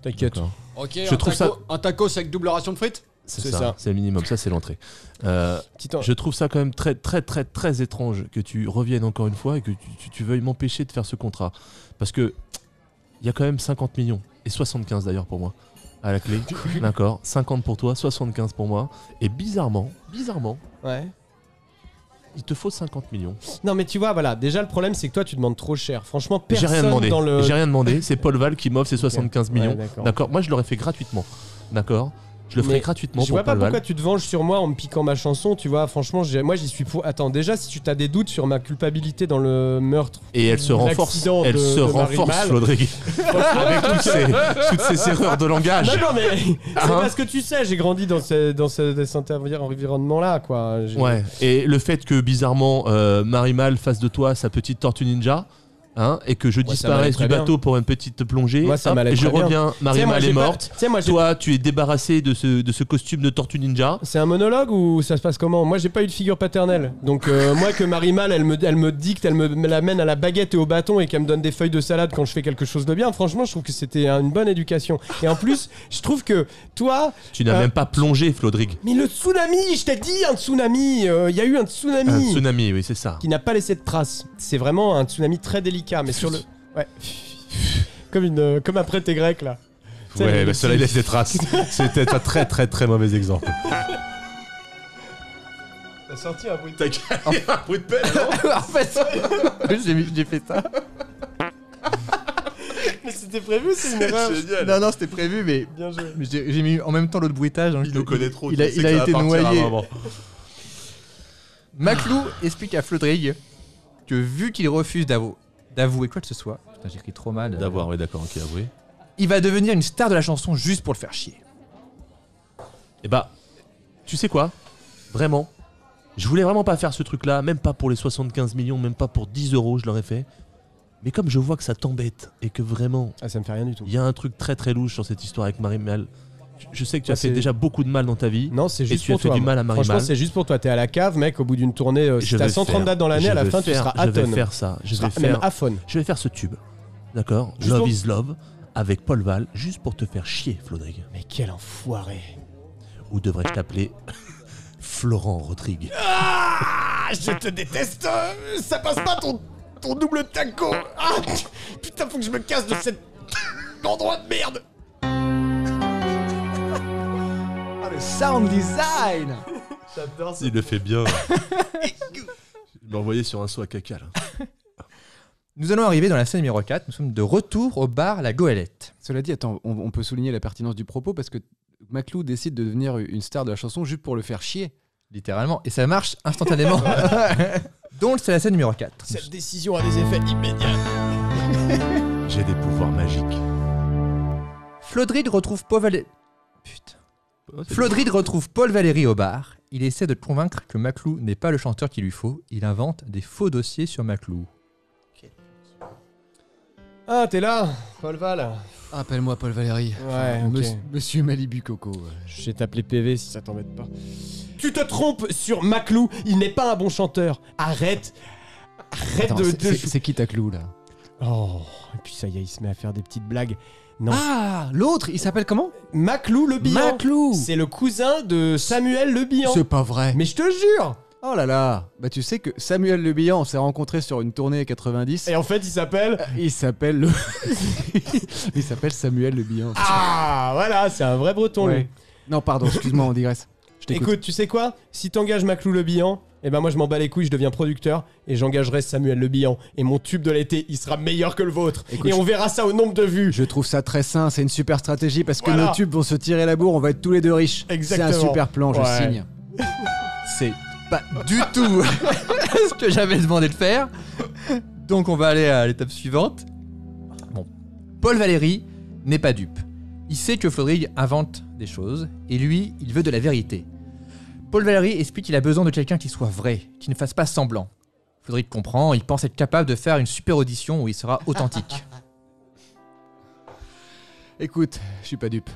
T'inquiète. D'accord. Ok, Je trouve ça. un tacos avec double ration de frites. C'est ça. C'est le minimum. Ça, c'est l'entrée. Je trouve ça quand même très, très, très, très étrange que tu reviennes encore une fois et que tu veuilles m'empêcher de faire ce contrat. Parce que il y a quand même 50 millions. Et 75 d'ailleurs pour moi. À la clé. D'accord. 50 pour toi, 75 pour moi. Et bizarrement. Ouais. Il te faut 50 millions. Non, mais tu vois, voilà. Déjà, le problème, c'est que toi, tu demandes trop cher. Franchement, J'ai personne rien demandé. dans le. J'ai rien demandé. C'est Paul Val qui m'offre ses 75 millions. Ouais, d'accord. Moi, je l'aurais fait gratuitement. D'accord. Je le ferai Mais gratuitement je pour vois pas Paul Val. pourquoi tu te venges sur moi en me piquant ma chanson, tu vois. Franchement, moi j'y suis pour. Attends, déjà, si tu as des doutes sur ma culpabilité dans le meurtre. Et elle se renforce. l'accident Elle de se renforce, Marie-Mal. Flodrig. Avec toutes ces erreurs de langage. Non, mais c'est Hein parce que tu sais, j'ai grandi dans cet environnement-là, quoi. Ouais. Et le fait que bizarrement Marie-Mal fasse de toi sa petite tortue ninja. Hein, et que je disparaisse du bateau pour une petite plongée. Moi, ça m'allait et je très bien. reviens, Marie-Mal est morte. Moi, toi, tu es débarrassé de ce costume de tortue ninja. C'est un monologue ou ça se passe comment? Moi, j'ai pas eu de figure paternelle. Donc, moi, que Marie-Mal, elle me dicte, elle me l'amène à la baguette et au bâton et qu'elle me donne des feuilles de salade quand je fais quelque chose de bien, franchement, je trouve que c'était une bonne éducation. Et en plus, je trouve que toi. Tu n'as même pas plongé, Flodrig. Mais le tsunami, je t'ai dit un tsunami. Il y a eu un tsunami. Un tsunami, oui, c'est ça. Qui n'a pas laissé de traces. C'est vraiment un tsunami très délicat, mais sur le. Ouais. Comme après tes grecs là. Ouais, mais cela laisse des traces. C'était un très très très mauvais exemple. T'as sorti un bruit de un bruit de pelle, non? En fait, j'ai fait ça. Mais c'était prévu, c'est une erreur. Génial. Non, c'était prévu, mais Bien joué. j'ai mis en même temps l'autre bruitage. Donc Il nous connaît trop. Il a été noyé. À Maclou explique à Flodrig que vu qu'il refuse d'avouer quoi que ce soit, putain, j'écris trop mal. D'avoir, ouais, d'accord, ok, avoué. Il va devenir une star de la chanson juste pour le faire chier. Et bah, tu sais quoi? Vraiment, je voulais vraiment pas faire ce truc-là, même pas pour les 75 millions, même pas pour 10 euros, je l'aurais fait. Mais comme je vois que ça t'embête et que vraiment, Ça me fait rien du tout. il y a un truc très très louche sur cette histoire avec Marie-Mal. Je sais que tu as fait c'est- déjà beaucoup de mal dans ta vie. Non, c'est juste tu as pour fait toi. du mal à Franchement, Marie-Mal. c'est juste pour toi. T'es à la cave, mec, au bout d'une tournée. Si Je t'as vais 130 faire- dates dans l'année, à la je fin, vais tu faire- seras Je vais atone. faire ça. Je vais Même faire. aphone. Je vais faire ce tube. D'accord. Juste Love pour- is Love avec Paul Val, juste pour te faire chier, Flodrig. Mais quel enfoiré. Ou devrais-je t'appeler Florent Rodrigue? Ah, je te déteste. Ça passe pas ton double taco. Ah, putain, faut que je me casse de cet endroit de merde. Ah, le sound design. J'adore ça. Il le fait bien. Je l'ai envoyé sur un saut à caca là. Nous allons arriver dans la scène numéro 4. Nous sommes de retour au bar La Goélette. Cela dit, attends, on peut souligner la pertinence du propos parce que Maclou décide de devenir une star de la chanson juste pour le faire chier. Littéralement. Et ça marche instantanément. Donc c'est la scène numéro 4. Cette décision a des effets immédiats. J'ai des pouvoirs magiques. Flodrig retrouve Paul Valéry au bar il essaie de te convaincre que Maclou n'est pas le chanteur qu'il lui faut. Il invente des faux dossiers sur Maclou. Ah, t'es là, Paul Val. Appelle-moi Paul Valéry. Ouais, ok. Monsieur Malibu Coco. Je vais t'appeler PV si ça t'embête pas. Tu te trompes sur Maclou, il n'est pas un bon chanteur. Arrête. Arrête Attends, de... c'est qui ta clou là? Oh, et puis ça y est, il se met à faire des petites blagues. Non. Ah, l'autre, il s'appelle comment? Maclou Le Bihan. Maclou. C'est le cousin de Samuel Le Bihan. C'est pas vrai. Mais je te jure. Oh là là. Bah tu sais que Samuel Le Bihan, on s'est rencontrés sur une tournée 90. Et en fait, il s'appelle... Il s'appelle le... il s'appelle Samuel Le Bihan. Ah, voilà, c'est un vrai breton, Ouais. lui. Non, pardon, excuse-moi, on digresse. Je t'écoute. Écoute, tu sais quoi? Si t'engages Maclou Le Bihan, eh ben moi je m'en bats les couilles, je deviens producteur et j'engagerai Samuel Le Bihan. Et mon tube de l'été, il sera meilleur que le vôtre. Écoute, et on verra ça au nombre de vues. Je trouve ça très sain, c'est une super stratégie parce que Voilà. nos tubes vont se tirer la bourre, on va être tous les deux riches. Exactement. C'est un super plan, je Ouais. signe. C'est pas du tout ce que j'avais demandé de faire. Donc on va aller à l'étape suivante. Bon, Paul Valéry n'est pas dupe. Il sait que Flodrig invente des choses et lui, il veut de la vérité. Paul Valéry explique qu'il a besoin de quelqu'un qui soit vrai, qui ne fasse pas semblant. Flodrig comprend, il pense être capable de faire une super audition où il sera authentique. Écoute, je suis pas dupe.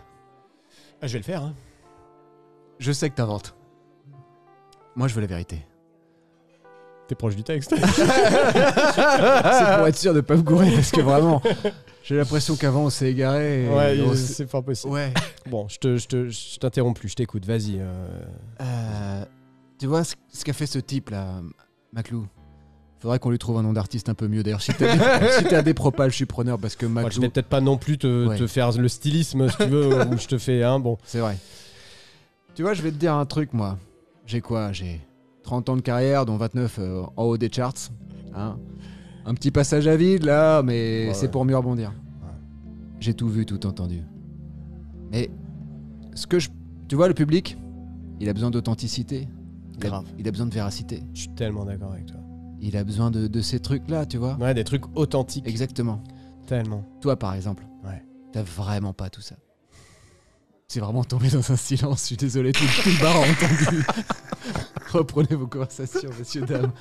Ah, je vais le faire, hein. Je sais que t'inventes. Moi, je veux la vérité. T'es proche du texte. C'est pour être sûr de pas me gourer parce que vraiment, j'ai l'impression qu'avant on s'est égaré. Et Ouais, on c'est pas possible. Ouais. Bon, je t'interromps plus, je t'écoute, vas-y. Tu vois ce qu'a fait ce type là, Maclou. Faudrait qu'on lui trouve un nom d'artiste un peu mieux. D'ailleurs, si t'as des propals, je suis preneur parce que Moi, je Maclou. vais peut-être pas non plus te faire le stylisme, si tu veux, où je te fais un, bon. C'est vrai. Tu vois, je vais te dire un truc, moi. J'ai quoi? J'ai 30 ans de carrière, dont 29 en haut des charts. Hein, un petit passage à vide, là, mais Ouais, c'est ouais. pour mieux rebondir. Ouais. J'ai tout vu, tout entendu. Mais tu vois, le public, il a besoin d'authenticité. Grave. Il a besoin de véracité. Je suis tellement d'accord avec toi. Il a besoin de ces trucs-là, tu vois. Ouais, des trucs authentiques. Exactement. Tellement. Toi, par exemple, Ouais. t'as vraiment pas tout ça. C'est vraiment tombé dans un silence. Je suis désolé, tout le bar a entendu. Reprenez vos conversations, messieurs, dames.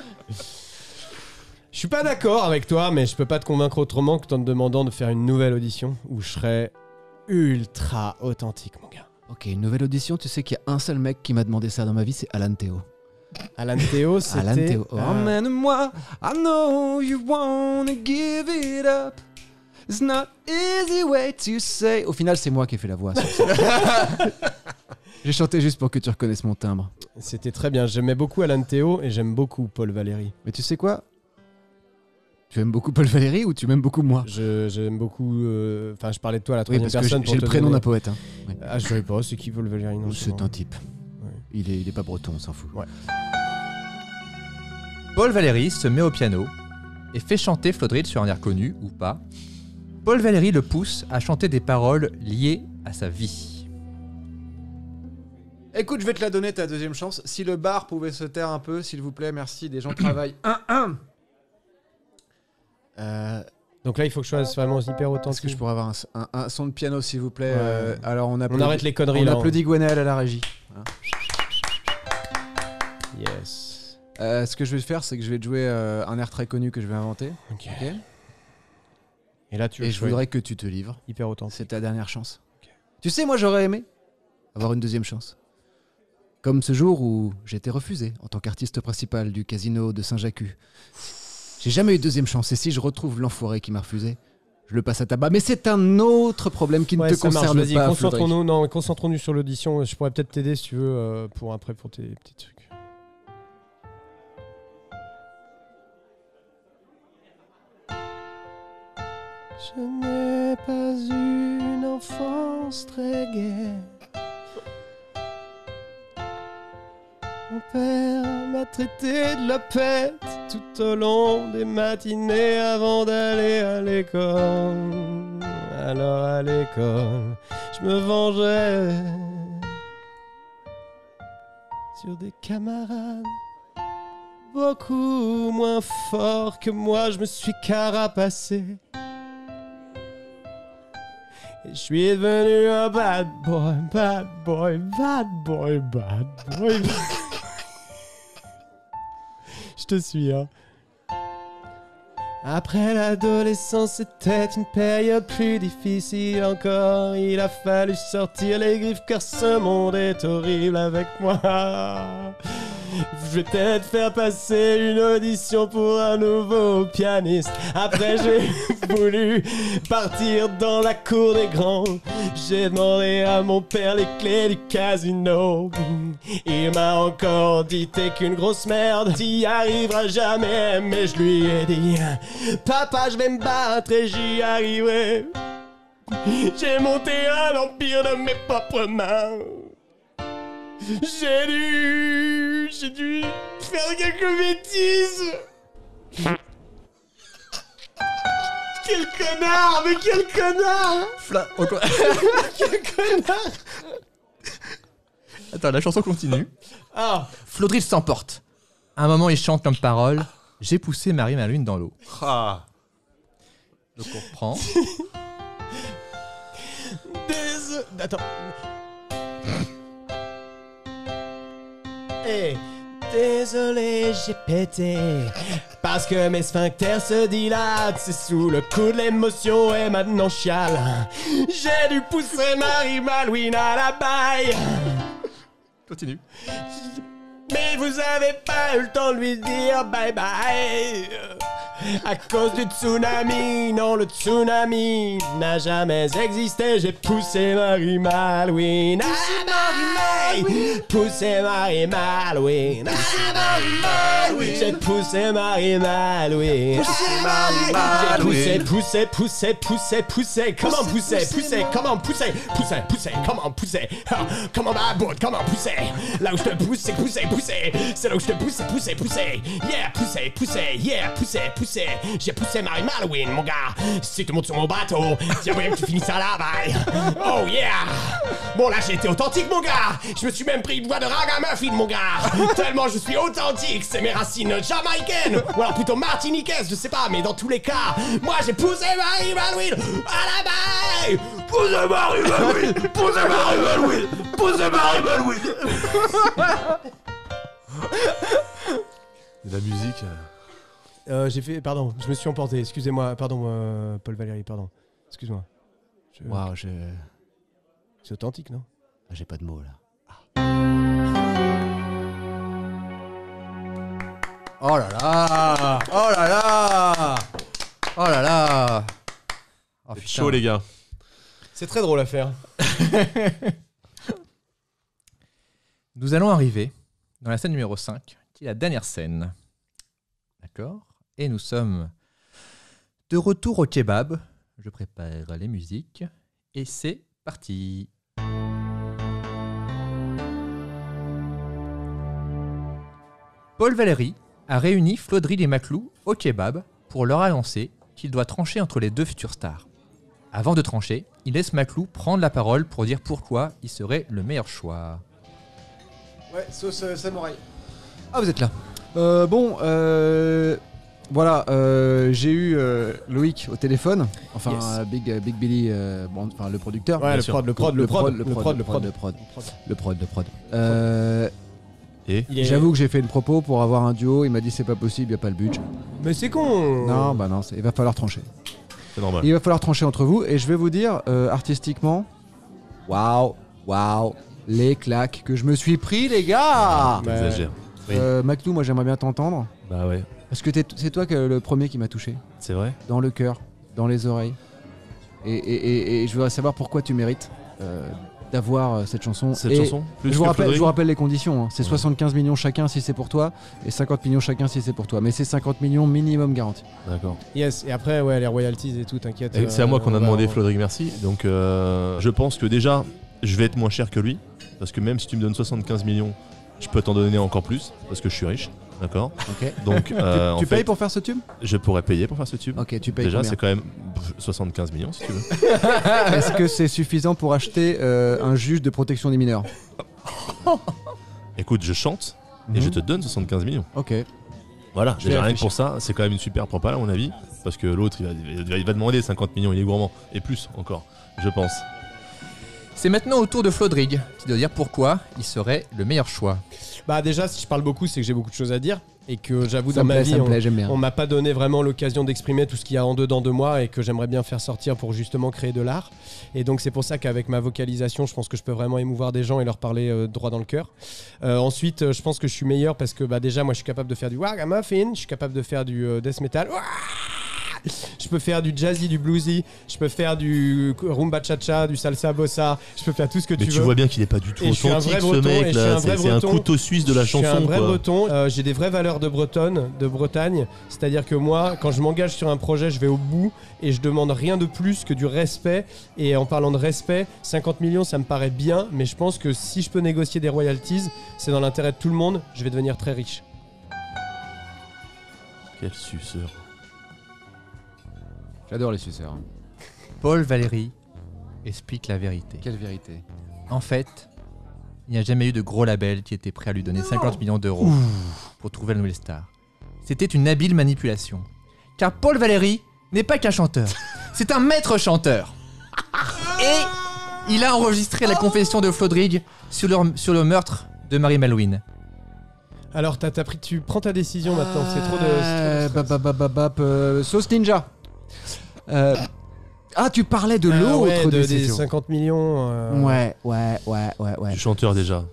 Je suis pas d'accord avec toi, mais je peux pas te convaincre autrement que en te demandant de faire une nouvelle audition où je serais ultra authentique, mon gars. Ok, une nouvelle audition. Tu sais qu'il y a un seul mec qui m'a demandé ça dans ma vie, c'est Alan Théo. Alan Théo, c'était... Alan Théo. Oh, Ah. emmène-moi, I know you wanna give it up. It's not easy way to say. Au final, c'est moi qui ai fait la voix. sur ça. J'ai chanté juste pour que tu reconnaisses mon timbre. C'était très bien. J'aimais beaucoup Alan Théo et j'aime beaucoup Paul Valéry. Mais tu sais quoi? Tu aimes beaucoup Paul Valéry ou tu m'aimes beaucoup moi? J'aime beaucoup... Enfin, je parlais de toi à la Oui, troisième parce que personne. j'ai le prénom d'un poète. Hein. Ouais. Ah, je savais pas. C'est qui Paul Valéry? Non, C'est bon. un type. Ouais. Il est pas breton, on s'en fout. Ouais. Paul Valéry se met au piano et fait chanter Flodrig sur un air connu ou pas. Paul Valéry le pousse à chanter des paroles liées à sa vie. Écoute, je vais te la donner ta deuxième chance. Si le bar pouvait se taire un peu, s'il vous plaît, merci. Des gens travaillent. Donc là, il faut que je sois vraiment hyper authentique. Est-ce que je pourrais avoir un son de piano, s'il vous plaît? Ouais. Alors, on On arrête les conneries, on là. applaudit Gwenaël à la régie. Yes. Ce que je vais faire, c'est que je vais te jouer un air très connu que je vais inventer. Ok. Ok. Et là, tu veux Et que je sois voudrais que tu te livres. hyper authentique. C'est ta dernière chance. Tu sais, moi, j'aurais aimé avoir une deuxième chance. Comme ce jour où j'ai été refusé en tant qu'artiste principal du casino de Saint-Jacques. J'ai jamais eu de deuxième chance. Et si je retrouve l'enfoiré qui m'a refusé, je le passe à tabac. Mais c'est un autre problème qui ne te ça marche, concerne vas-y, pas. concentrons-nous sur l'audition. Je pourrais peut-être t'aider si tu veux pour après pour tes petits trucs. Je n'ai pas eu une enfance très gaie. Mon père m'a traité de lopette tout au long des matinées avant d'aller à l'école. Alors à l'école, je me vengeais sur des camarades beaucoup moins forts que moi. Je me suis carapacé. Et je suis devenu un bad boy, bad boy, bad boy, bad boy. te suis. Hein. Après l'adolescence, c'était une période plus difficile encore. Il a fallu sortir les griffes car ce monde est horrible avec moi. Je vais peut-être faire passer une audition pour un nouveau pianiste. Après j'ai voulu partir dans la cour des grands. J'ai demandé à mon père les clés du casino. Il m'a encore dit t'es qu'une grosse merde, t'y arriveras jamais. Mais je lui ai dit papa je vais me battre et j'y arriverai. J'ai monté un empire de mes propres mains. J'ai dû faire quelques bêtises. Quel connard, mais quel connard. Quel connard. Attends, la chanson continue. Ah. Flodril s'emporte. À un moment, il chante comme parole. J'ai poussé Marie ma lune dans l'eau. Ah. Donc on reprend. Attends. Hey, désolé, j'ai pété. Parce que mes sphincters se dilatent. C'est sous le coup de l'émotion et maintenant je chiale. J'ai dû pousser Marie Malouine à la baille. Continue. Mais vous avez pas eu le temps de lui dire bye bye. À cause du tsunami, non le tsunami n'a jamais existé. J'ai poussé Marie Malouine. Poussé Marie Malouine. J'ai poussé Marie Malouine. J'ai poussé. Comment pousser? Comment pousser? Comment pousser? Comment ma botte? Comment pousser? Là où je te pousse, c'est pousser. C'est là où je te pousse, c'est pousser. Yeah, pousser. J'ai poussé Marie Malouine, mon gars. Si tu montes sur mon bateau, tiens moyen que tu finisses à la baille. Oh yeah. Bon là j'ai été authentique, mon gars. Je me suis même pris une voix de ragamuffin, mon gars. Tellement je suis authentique, c'est mes racines jamaïcaines. Ou alors plutôt martiniquaises, je sais pas, mais dans tous les cas, moi j'ai poussé Marie Malouine à la baille. Poussé Marie Malouine. De la musique. J'ai fait, pardon, je me suis emporté, excusez-moi, pardon, Paul Valéry, pardon, excuse-moi. Waouh, C'est authentique, non? j'ai pas de mots là. Oh là là. Oh C'est putain. chaud, les gars. C'est très drôle à faire. Nous allons arriver dans la scène numéro 5, qui est la dernière scène. D'accord? Et nous sommes de retour au kebab. Je prépare les musiques. Et c'est parti. Paul Valéry a réuni Flodril et Maclou au kebab pour leur annoncer qu'il doit trancher entre les deux futures stars. Avant de trancher, il laisse Maclou prendre la parole pour dire pourquoi il serait le meilleur choix. Ouais, sauce samouraï. Ah, vous êtes là. Voilà, j'ai eu Loïc au téléphone, enfin Yes. Big Billy, enfin le producteur. Ouais, Bien sûr. le prod. Et J'avoue que j'ai fait une propos pour avoir un duo, il m'a dit c'est pas possible, y a pas le budget. Mais c'est con. Non, bah non, il va falloir trancher. c'est normal. Il va falloir trancher entre vous et je vais vous dire, artistiquement, waouh, les claques que je me suis pris, les gars. Ouais. Exagère. Oui. Maclou, moi j'aimerais bien t'entendre, Bah ouais, parce que c'est toi le premier qui m'a touché, c'est vrai. dans le cœur, dans les oreilles. Et je voudrais savoir pourquoi tu mérites d'avoir cette chanson. Cette Et chanson plus je vous que rappelle les conditions, hein. C'est Ouais. 75 millions chacun si c'est pour toi, et 50 millions chacun si c'est pour toi. Mais c'est 50 millions minimum garanti. D'accord. Yes, et après, ouais, les royalties et tout, t'inquiète. Et c'est à moi qu'on a on demandé, va- Flodric, merci. Donc je pense que déjà, je vais être moins cher que lui. Parce que même si tu me donnes 75 millions, je peux t'en donner encore plus. Parce que je suis riche. D'accord. Ok. Donc en Tu fait, payes pour faire ce tube? je pourrais payer pour faire ce tube. Ok, tu payes Déjà, combien? c'est quand même 75 millions si tu veux. Est-ce que c'est suffisant pour acheter un juge de protection des mineurs? Écoute, je chante et je te donne 75 millions. Ok. Voilà, Je vais déjà rien que réfléchir. pour ça, c'est quand même une super propale à mon avis. Parce que l'autre, il va demander 50 millions, il est gourmand. Et plus encore, je pense. C'est maintenant au tour de Flodrig, qui doit dire pourquoi il serait le meilleur choix. Bah déjà, si je parle beaucoup, c'est que j'ai beaucoup de choses à dire. et que j'avoue Ça dans me ma plaît, vie, ça me plaît, j'aime bien. on m'a pas donné vraiment l'occasion d'exprimer tout ce qu'il y a en dedans de moi et que j'aimerais bien faire sortir pour justement créer de l'art. Et donc c'est pour ça qu'avec ma vocalisation, je pense que je peux vraiment émouvoir des gens et leur parler droit dans le cœur. Ensuite, je pense que je suis meilleur parce que déjà moi je suis capable de faire du ragamuffin, je suis capable de faire du death metal. Je peux faire du jazzy, du bluesy, je peux faire du rumba cha-cha, du salsa bossa, je peux faire tout ce que Mais tu tu veux. vois bien qu'il est pas du tout Et je suis un authentique vrai ce breton, et mec je suis là. un vrai C'est un breton. couteau suisse de la Je suis un chanson vrai quoi. breton, j'ai des vraies valeurs de Bretagne, c'est-à-dire que moi, quand je m'engage sur un projet, je vais au bout et je demande rien de plus que du respect. Et en parlant de respect, 50 millions, ça me paraît bien, mais je pense que si je peux négocier des royalties, c'est dans l'intérêt de tout le monde, je vais devenir très riche. Quel suceur. J'adore les suceurs. Paul Valéry explique la vérité. Quelle vérité. En fait, il n'y a jamais eu de gros label qui était prêt à lui donner 50 millions d'euros pour trouver la nouvelle star. C'était une habile manipulation. Car Paul Valéry n'est pas qu'un chanteur, c'est un maître chanteur. Et il a enregistré la confession de Flodrig sur le meurtre de Marie Malouine. Alors, tu prends ta décision maintenant, c'est trop de... Sauce Ninja. Tu parlais de l'autre des décision. 50 millions. Ouais. Du chanteur déjà.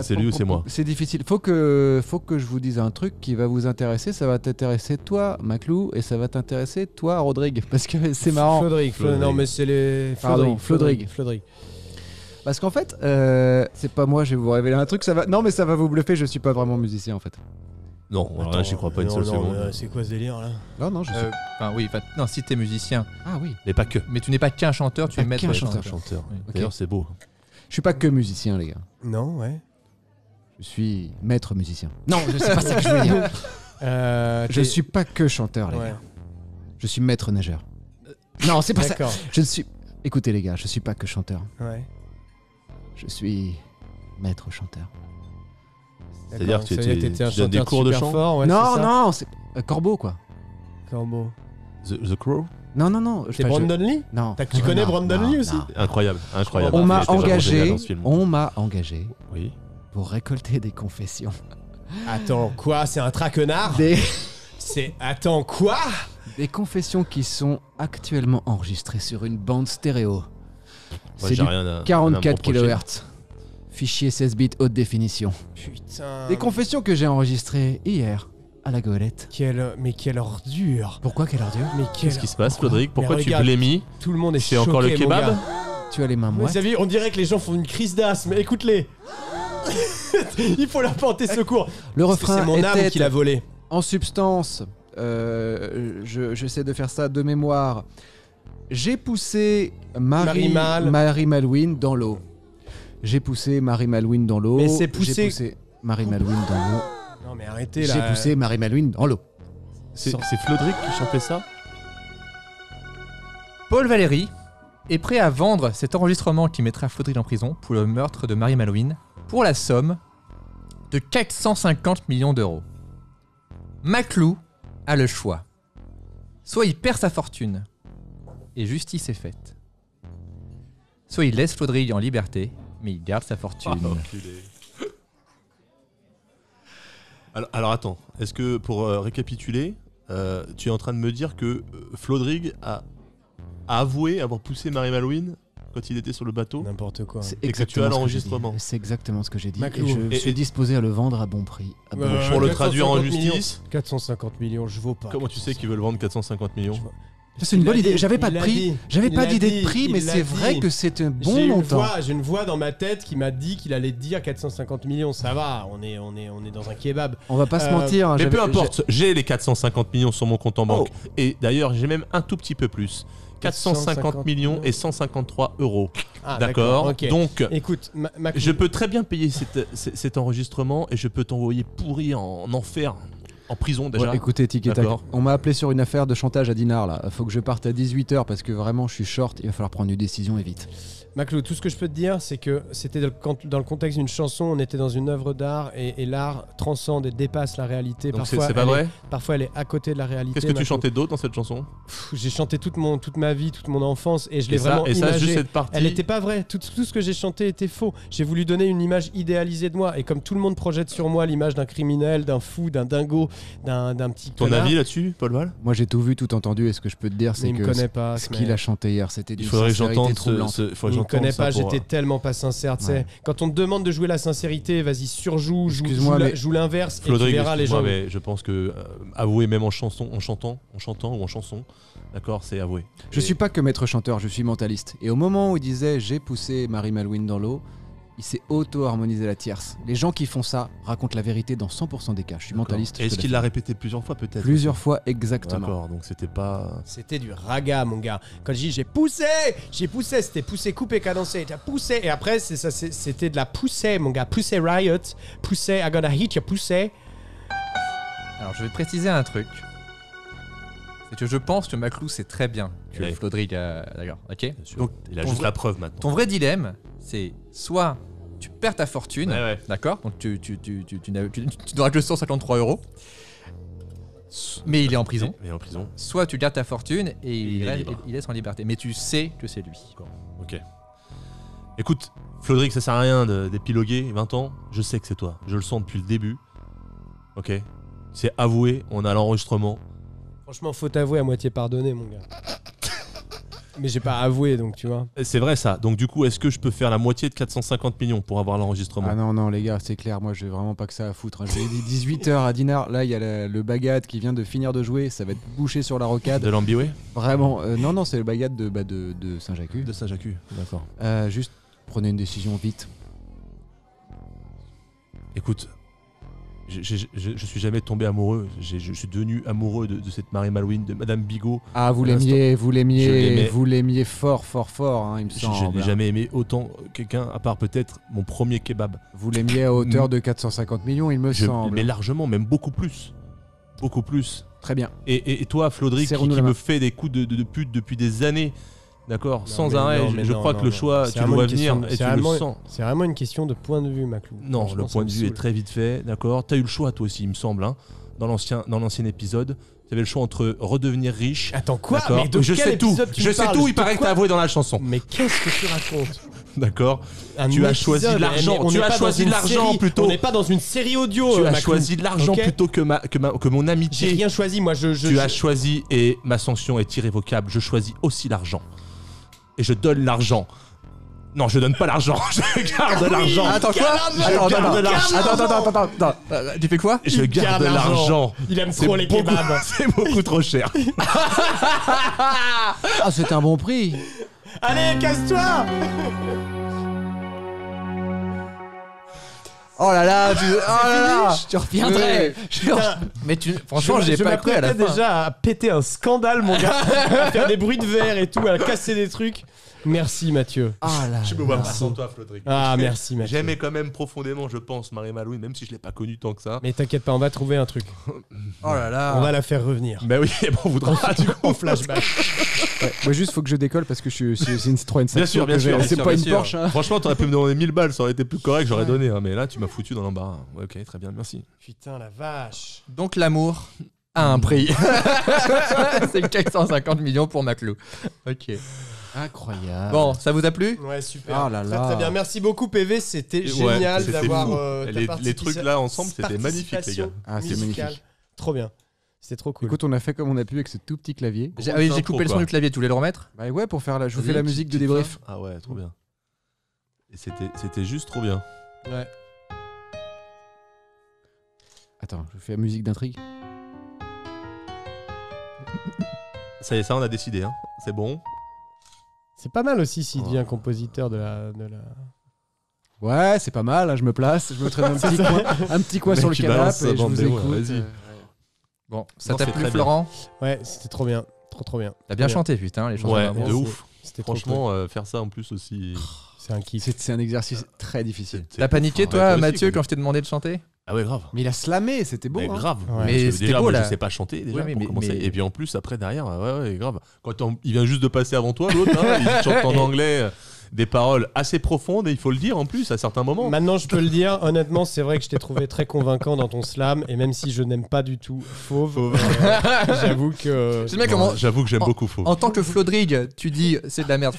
C'est lui ou c'est moi? C'est difficile. Faut que je vous dise un truc qui va vous intéresser. Ça va t'intéresser toi, Maclou, et ça va t'intéresser toi, Rodrigue, parce que c'est marrant. Flodrig. Non, mais c'est les... Pardon, Flodrig. Parce qu'en fait, c'est pas moi. Je vais vous révéler un truc. Ça va vous bluffer. Je suis pas vraiment musicien en fait. Non, alors là, j'y crois pas une seule seconde. C'est quoi ce délire là? Non, je sais. Non, si t'es musicien, Ah oui. Mais pas que. mais tu n'es pas qu'un chanteur, tu Pas es maître qu'un chanteur. Chanteur. Oui. D'ailleurs, c'est beau. Je suis pas que musicien, les gars. Non, ouais. Je suis maître musicien. Non, c'est pas ça que je veux dire. Je suis pas que chanteur, les Ouais. gars. Je suis maître nageur. Non, c'est pas ça. D'accord. Je ne suis. Écoutez, les gars, je suis pas que chanteur. Ouais. Je suis maître chanteur. C'est-à-dire que tu t'étais un donnes des chanteur cours de super chant fort, ouais, non, c'est ça. non, c'est Corbeau, quoi. Corbeau. The Crow. Non. C'est Brandon Lee? Non. Tu connais Brandon Lee aussi? Incroyable. On m'a Il était vraiment génial engagé. dans ce film. On m'a engagé Oui. pour récolter des confessions. Attends, quoi? C'est un traquenard? Attends, quoi? Des confessions qui sont actuellement enregistrées sur une bande stéréo. Moi, C'est j'ai du rien à 44 me reprocher. kHz. Fichier 16 bits haute définition. Putain. Des confessions que j'ai enregistrées hier à la goélette. Mais quelle ordure. Pourquoi quelle ordure? Mais Qu'est-ce qui se passe, Flodrig? Pourquoi Mais tu regarde, blémis? Tout le monde est C'est choqué, encore le mon kebab? gars. Tu as les mains Vous moites. savez, on dirait que les gens font une crise d'asthme. Écoute-les. Il faut leur porter secours. Le refrain C'est mon âme était qui l'a volé. en substance. J'essaie de faire ça de mémoire. J'ai poussé Marie Malouine dans l'eau. J'ai poussé Marie Malouine dans l'eau. Mais c'est J'ai poussé- poussé Marie Malouine dans l'eau. Non mais arrêtez là. J'ai poussé Marie Malouine dans l'eau. C'est Flodrig qui chantait ça? Paul Valéry est prêt à vendre cet enregistrement qui mettra Flodrig en prison pour le meurtre de Marie Malouine pour la somme de 450 millions d'euros. Maclou a le choix. Soit il perd sa fortune et justice est faite. Soit il laisse Flodrig en liberté, mais il garde sa fortune. Alors attends, est-ce que pour récapituler, tu es en train de me dire que Flodrig a avoué avoir poussé Marie Malouine quand il était sur le bateau? N'importe quoi. C'est Et que tu as exactement ce que j'ai l'enregistrement. dit. C'est exactement ce que j'ai dit. Maclou. Et je suis disposé à le vendre à bon prix. À bon prix. Pour le 450 traduire en millions. justice, 450 millions, je vaux pas. comment tu sais qu'ils veulent vendre 450 millions? C'est une bonne idée. J'avais pas de Il l'a prix. dit. J'avais Il pas l'a d'idée dit. de prix, Il mais l'a c'est vrai dit. que c'est un bon J'ai montant. une voix dans ma tête qui m'a dit qu'il allait dire 450 millions. Ça va, on est dans un kebab. On va pas se mentir. hein, Mais j'avais- peu importe, j'ai les 450 millions sur mon compte en banque. Et d'ailleurs, j'ai même un tout petit peu plus. 450 millions et 153 euros. Ah, D'accord. ok. Donc, Écoute, je peux très bien payer cet enregistrement et je peux t'envoyer pourri en enfer. En prison déjà. Ouais, écoutez, Tic et Tac, D'accord. on m'a appelé sur une affaire de chantage à Dinard là. Faut que je parte à 18h parce que vraiment je suis short, il va falloir prendre une décision et vite. Maclou, tout ce que je peux te dire, c'est que c'était dans le contexte d'une chanson, on était dans une œuvre d'art et l'art transcende et dépasse la réalité. Donc c'est Parfois, pas vrai. Parfois, elle est à côté de la réalité. Qu'est-ce que tu Maclou. chantais d'autre dans cette chanson? J'ai chanté toute ma vie, toute mon enfance et je l'ai Et ça, vraiment imagée. juste cette partie. Elle n'était pas vraie. Tout ce que j'ai chanté était faux. J'ai voulu donner une image idéalisée de moi. Et comme tout le monde projette sur moi l'image d'un criminel, d'un fou, d'un dingo, d'un petit Ton connard. avis là-dessus, Paul Val? Moi j'ai tout vu, tout entendu et ce que je peux te dire Mais c'est il me que connaît pas. ce qu'il a chanté hier c'était Il d'une faudrait que sincérité j'entende troublante. faudrait que Il me j'entende connaît ça pas, pour- j'étais tellement pas sincère, tu sais. Ouais. Quand on te demande de jouer la sincérité, vas-y, surjoue, Excuse-moi, mais- joue l'inverse et tu Flodrig, verras les gens. excuse-moi, mais je pense que avouer même en chantant ou en chanson, d'accord, c'est avouer. Je suis pas que maître chanteur, je suis mentaliste. Et au moment où il disait j'ai poussé Marie Malouine dans l'eau, il s'est auto-harmonisé la tierce. Les gens qui font ça racontent la vérité dans 100% des cas. Je suis mentaliste. je Est-ce te qu'il l'affirme. l'a répété plusieurs fois peut-être? Plusieurs fois exactement. D'accord, donc c'était pas. C'était du raga, mon gars. Quand je dis j'ai poussé, c'était poussé, coupé, cadencé, t'as poussé. Et après, c'était de la poussée, mon gars. Poussé riot, poussé, I gonna hit your poussé. Alors, je vais préciser un truc. C'est que je pense que Maclou sait très bien que Ouais. Flodrig a... D'accord, ok. Bien sûr. Donc, Il a ton juste vrai- la preuve maintenant. Ton vrai dilemme, c'est soit tu perds ta fortune, Ouais. d'accord, donc tu n'auras que 153 €, mais il est en prison. Mais en prison. Soit tu gardes ta fortune et il est il libre. laisse en liberté. Mais tu sais que c'est lui. Ok. Écoute, Flodrig, ça sert à rien d'épiloguer. 20 ans, je sais que c'est toi. Je le sens depuis le début. Ok. C'est avoué, on a l'enregistrement. Franchement, faut t'avouer à moitié pardonné, mon gars. Mais j'ai pas avoué, donc tu vois. C'est vrai ça. Donc du coup, est-ce que je peux faire la moitié de 450 millions pour avoir l'enregistrement? Ah non, les gars, c'est clair, moi j'ai vraiment pas que ça à foutre. Je vous ai dit 18h à Dinard, là il y a le Bagad qui vient de finir de jouer, ça va être bouché sur la rocade. De l'Ambiway? Vraiment, non, c'est le Bagad de Saint-Jacques. De Saint-Jacques. D'accord. Juste prenez une décision vite. Écoute, je suis jamais tombé amoureux. Je suis devenu amoureux de cette Marie Malouine, de Madame Bigot. Ah, vous Pour l'instant, l'aimiez, je l'aimais. vous l'aimiez fort, hein, il me Je semble. n'ai jamais aimé autant quelqu'un, à part peut-être mon premier kebab. Vous l'aimiez à hauteur de 450 millions, il me semble. Mais largement, même beaucoup plus. Beaucoup plus. Très bien. Et toi, Flodrig, Serrons-nous qui la main. me fait des coups de pute depuis des années, d'accord, sans mais arrêt, non, mais je non, crois non, que le non. choix, C'est tu le vraiment vois une question venir de- et c'est tu le vraiment- sens. C'est vraiment une question de point de vue, Maclou. Non, Franchement, le ça point me de vue est saoule. très vite fait, d'accord. T'as eu le choix, toi aussi, il me semble, hein, dans l'ancien épisode. T'avais le choix entre redevenir riche. Attends, quoi? D'accord. Mais de je quel sais tout. épisode tu Je me sais parles? tout. Il paraît que Quoi t'as avoué dans la chanson. Mais qu'est-ce que tu racontes? D'accord. Un Tu as épisode, choisi l'argent. mais on Tu n'est as pas choisi dans une l'argent série. plutôt. On n'est pas dans une série audio. Tu as Maclou. choisi l'argent Ok. plutôt que mon J'ai amitié. rien choisi, moi. Tu as choisi et ma sanction est irrévocable. Je choisis aussi l'argent. Et je donne l'argent. Non, je donne pas l'argent. Je garde l'argent. Attends, quoi? Attends. Tu fais quoi? Je garde l'argent. Il aime C'est trop les beaucoup- kebabs. C'est beaucoup trop cher. Ah, c'est un bon prix. Allez, casse-toi! Oh là là, Je reviendrai. Mais franchement, j'ai je pas cru à la m'apprêtais fin. déjà à péter un scandale, mon gars. À faire des bruits de verre et tout, à casser des trucs. Merci, Mathieu. Ah là. Je me vois pas sans toi, Flodrig. Ah, merci, Mathieu. J'aimais quand même profondément, je pense, Marie Malouine, même si je l'ai pas connue tant que ça. Mais t'inquiète pas, on va trouver un truc. Oh là là. On va la faire revenir. Bah oui, bon, on voudra du coup. En flashback. Ouais, moi juste faut que je décolle parce que c'est une Citroën 5. Bien sûr, bien sûr, C'est bien pas sûr, une bien Porsche. Hein. Franchement, t'aurais pu me demander 1000 balles, ça aurait été plus correct, j'aurais donné. Hein, mais là, tu m'as foutu dans l'embarras. Ouais, ok, très bien, merci. Putain, la vache. Donc l'amour a un prix. C'est 450 millions pour Maclou. Ok. Incroyable. Bon, ça vous a plu? Ouais, super. Ah là Très, là. très bien. Merci beaucoup, PV. C'était Ouais, génial c'était d'avoir fou. ta Les participation- trucs là ensemble, c'était magnifique, les gars. Ah, c'est musicale. magnifique. Trop bien. C'était trop cool. Écoute, on a fait comme on a pu avec ce tout petit clavier. J'ai coupé le son du clavier, tu voulais le remettre? Bah ouais, pour faire je vous Vas-y, fais la musique de Petite débrief. fin. Ah ouais, trop bien. Et c'était juste trop bien. Ouais. Attends, je fais la musique d'intrigue. Ça y est, ça on a décidé, hein. C'est bon. C'est pas mal aussi s'il Ouais. devient compositeur de la... Ouais, c'est pas mal, hein, je me place, je me traîne un petit coin Le sur le mec qui balance canapé et sa je bande vous démo, écoute. vas-y. Bon, ça Non, t'a c'est plu, très bien. Florent? Ouais, c'était trop bien. Trop bien. T'as bien Trop chanté, putain, les chansons Ouais, d'amour. de ouf. C'était trop Franchement, faire ça en plus aussi. cool. C'est un kiff. C'est un exercice très difficile. T'as paniqué, Ouais, toi, aussi, Mathieu, quoi. quand je t'ai demandé de chanter? Ah ouais, grave. Mais il a slamé, c'était beau. Mais hein. grave. Ouais. Mais Parce que c'était déjà, beau, moi, là. je sais pas chanter déjà Ouais, pour mais- commencer. mais- Et puis en plus, après, derrière, ouais, grave. Quand il vient juste de passer avant toi, l'autre, hein, il chante en anglais des paroles assez profondes, et il faut le dire en plus, à certains moments. Maintenant, je peux le dire, honnêtement, c'est vrai que je t'ai trouvé très convaincant dans ton slam, et même si je n'aime pas du tout Fauve, j'avoue que... Je sais bien Non, comment. J'avoue que j'aime beaucoup Fauve. En tant que Flodrig, tu dis c'est de la merde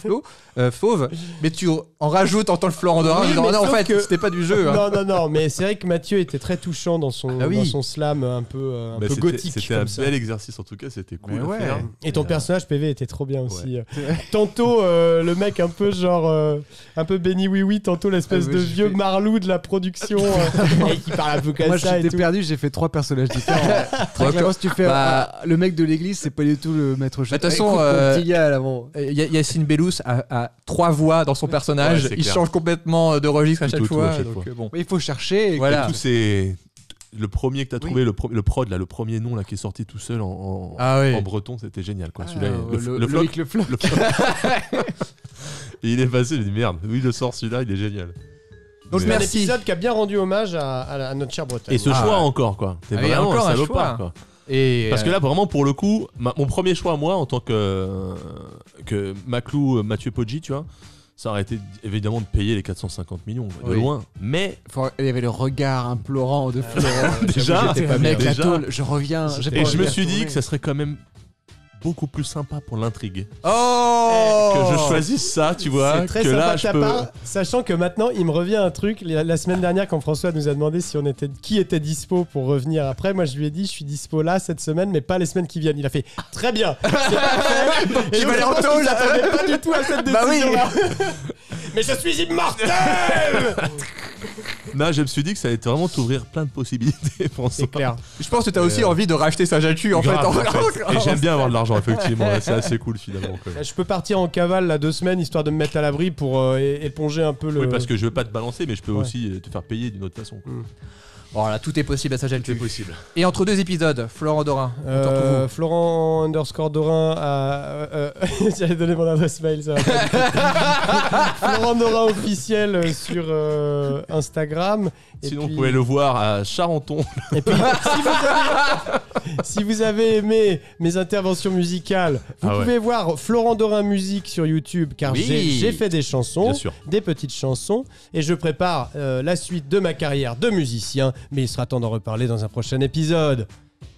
Fauve, mais tu en rajoutes en tant que Florent Dorin en Oui, disant mais non, en sauf fait, que- c'était pas du jeu. hein. Non, mais c'est vrai que Mathieu était très touchant dans son, Ah oui. dans son slam un peu, Bah, c'était- gothique. C'était un comme ça. bel exercice en tout cas, c'était cool. Mais à ouais. faire. Et ton personnage PV était trop bien aussi. Ouais. Tantôt le mec un peu genre un peu Benny Oui Oui, tantôt l'espèce Ah, de j'ai vieux fait- marlou de la production et qui parle un peu comme Moi, ça et j'étais tout. perdu, j'ai fait 3 personnages différents. Très clairement, si tu fais Bah- le mec de l'église, c'est pas du tout le maître chef. De toute façon, Écoute, mon petit gars, là, bon. Yacine Bellous a 3 voix dans son personnage. Ouais, c'est Il clair. change complètement de registre à Tout chaque autour, fois. à chaque donc, fois. bon. Mais il faut chercher. et Voilà. Tous ces... Le premier que t'as trouvé, le prod, là, le premier nom là, qui est sorti tout seul en Ah oui. breton, c'était génial. Quoi. Ah, Celui-là, le floc. Loïc le floc. Et il est passé, j'ai dit merde, oui, il le sort celui-là, il est génial. Donc Mais- C'est un merci. épisode qui a bien rendu hommage à notre cher Bretagne. Et ce Ah. choix encore, quoi. T'es Ah oui, vraiment encore un un salopard, choix. quoi. Et Parce que là, vraiment, pour le coup, mon premier choix, moi, en tant que Maclou, Mathieu Poggi, tu vois, ça aurait été évidemment de payer les 450 millions, de Oui. loin. Mais Il y avait le regard implorant de Florent. déjà, j'étais pas mec, bien. la déjà. tôle, je reviens. j'ai pas Et envie je de me suis dit retourner. que ça serait quand même beaucoup plus sympa pour l'intrigue. oh Que je choisisse ça, tu vois, C'est très que sympa là, de je ta peux... part, sachant que maintenant il me revient un truc. La semaine dernière, quand François nous a demandé si on était, qui était dispo pour revenir après, moi je lui ai dit je suis dispo là cette semaine, mais pas les semaines qui viennent. Il a fait très bien, c'est parfait. Et Tu donc, vas aller je en pense qu'il tôle. s'attendait pas du tout à cette Bah oui. décision-là. Mais je suis immortel. Non, je me suis dit que ça allait vraiment t'ouvrir plein de possibilités, François. C'est clair. Je pense que t'as aussi envie de racheter Saint-Jatu en fait. Grave, en fait. Et j'aime bien avoir de l'argent, effectivement. C'est assez cool, finalement. quoi. Je peux partir en cavale là 2 semaines histoire de me mettre à l'abri pour éponger un peu le. Oui, parce que je veux pas te balancer, mais je peux Ouais. aussi te faire payer d'une autre façon. quoi. Voilà, tout est possible à Saint-Jatu. C'est possible. Et entre 2 épisodes, Florent Dorin, on te retrouve où Florent _Dorin j'allais donner mon adresse mail ça va pas du tout. Florent Dorin officiel sur Instagram et Sinon, puis, vous pouvez le voir à Charenton. et puis, si vous avez aimé mes interventions musicales vous Ah ouais. pouvez voir Florent Dorin musique sur YouTube car Oui. j'ai fait des chansons, Bien sûr. des petites chansons et je prépare la suite de ma carrière de musicien, mais il sera temps d'en reparler dans un prochain épisode.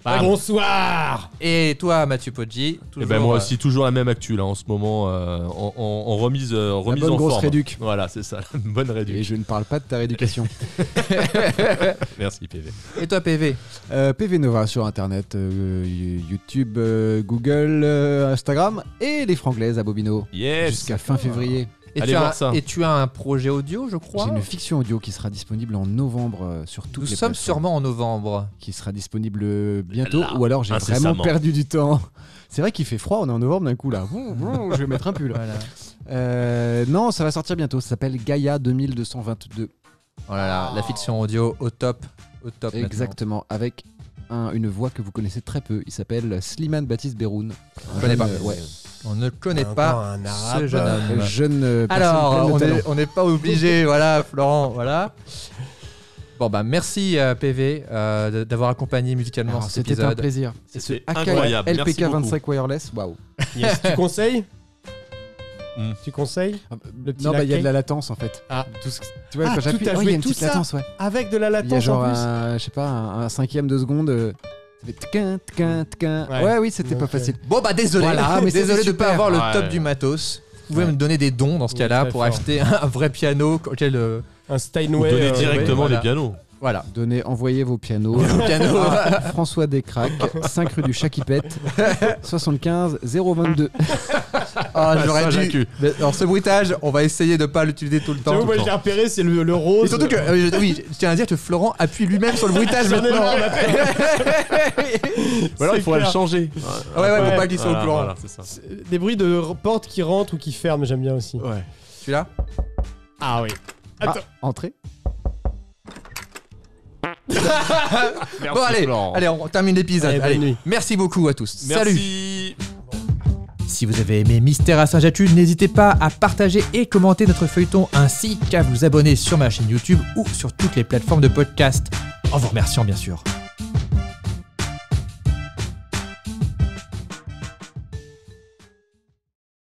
Bam. Bonsoir. Et toi, Mathieu Poggi, Et toujours, ben moi aussi, toujours la même actu là en ce moment, en remise, remise bonne en grosse forme. réduc. Voilà, c'est ça, une bonne Et réduc. je ne parle pas de ta rééducation. Merci PV. Et toi, PV PV Nova sur internet, YouTube, Google, Instagram et les franglaises à Bobino. Yes. Jusqu'à fin février. et Allez tu, voir as, ça. et tu as un projet audio, je crois J'ai une fiction audio qui sera disponible en novembre sur toutes Nous les sommes plateformes. sûrement en novembre. Qui sera disponible bientôt, Là, ou alors j'ai incessamment. vraiment perdu du temps. C'est vrai qu'il fait froid, on est en novembre d'un coup là. Je vais mettre un pull. Voilà. Non, ça va sortir bientôt. Ça s'appelle Gaïa 2222. Oh là là, la fiction audio au top. Au top. maintenant. Exactement, avec une voix que vous connaissez très peu. Il s'appelle Slimane Baptiste Beroun. Je connais pas. Ouais. On ne connaît Encore pas un ce arabe. jeune homme. Jeune Alors, personne on pleine de talent. n'est pas obligé, voilà, Florent, voilà. Bon, bah, merci PV d'avoir accompagné musicalement Alors, cet C'était un épisode. plaisir. Et ce C'était Akai incroyable. Merci LPK beaucoup. 25 wireless, waouh. Yes. Tu conseilles Tu conseilles Le petit Non, bah il y a laquais. de la latence en fait. Ah. Tout ce- tu vois, Ah, quand tout j'appuie, a il joué y a une tout petite ça latence, ouais. Avec de la Il y a latence genre en plus. un, je sais pas, un cinquième de seconde. Ça fait tquin, tquin, tquin. Ouais. Ouais, oui, c'était pas Ok. facile. Bon, bah, désolé. Voilà, mais désolé c'était de ne pas super. avoir le Ouais. top du matos. Vous pouvez Ouais. me donner des dons dans ce Oui, cas-là très pour fort. acheter un vrai piano. Auquel, Un Ou Steinway. donner directement voilà. les pianos. voilà. Envoyez vos pianos. Piano. à François Descraques, 5 rue du Chat-qui-pète, 75 022. Ah, j'aurais Saint-Jacques. dû. Mais, alors, ce bruitage, on va essayer de pas l'utiliser tout le temps. J'avoue, moi je l'ai repéré, c'est le rose. Et surtout que, oui, je tiens à dire que Florent appuie lui-même sur le bruitage J'en ai maintenant. marre, Ou alors C'est il faudrait le clair. changer. Ah ouais, faut Ouais. pas qu'ils soient au Voilà, courant. voilà, c'est ça. Des bruits de portes qui rentrent ou qui ferment, j'aime bien aussi. Ouais. Celui-là Ah oui. Ah, Attends. entrée. Bon, allez, Florent. allez, on termine l'épisode. Allez, bonne Allez, nuit. merci beaucoup à tous. Salut. Merci. Si vous avez aimé Mystère à Saint-Jatu, n'hésitez pas à partager et commenter notre feuilleton ainsi qu'à vous abonner sur ma chaîne YouTube ou sur toutes les plateformes de podcast. En vous remerciant bien sûr.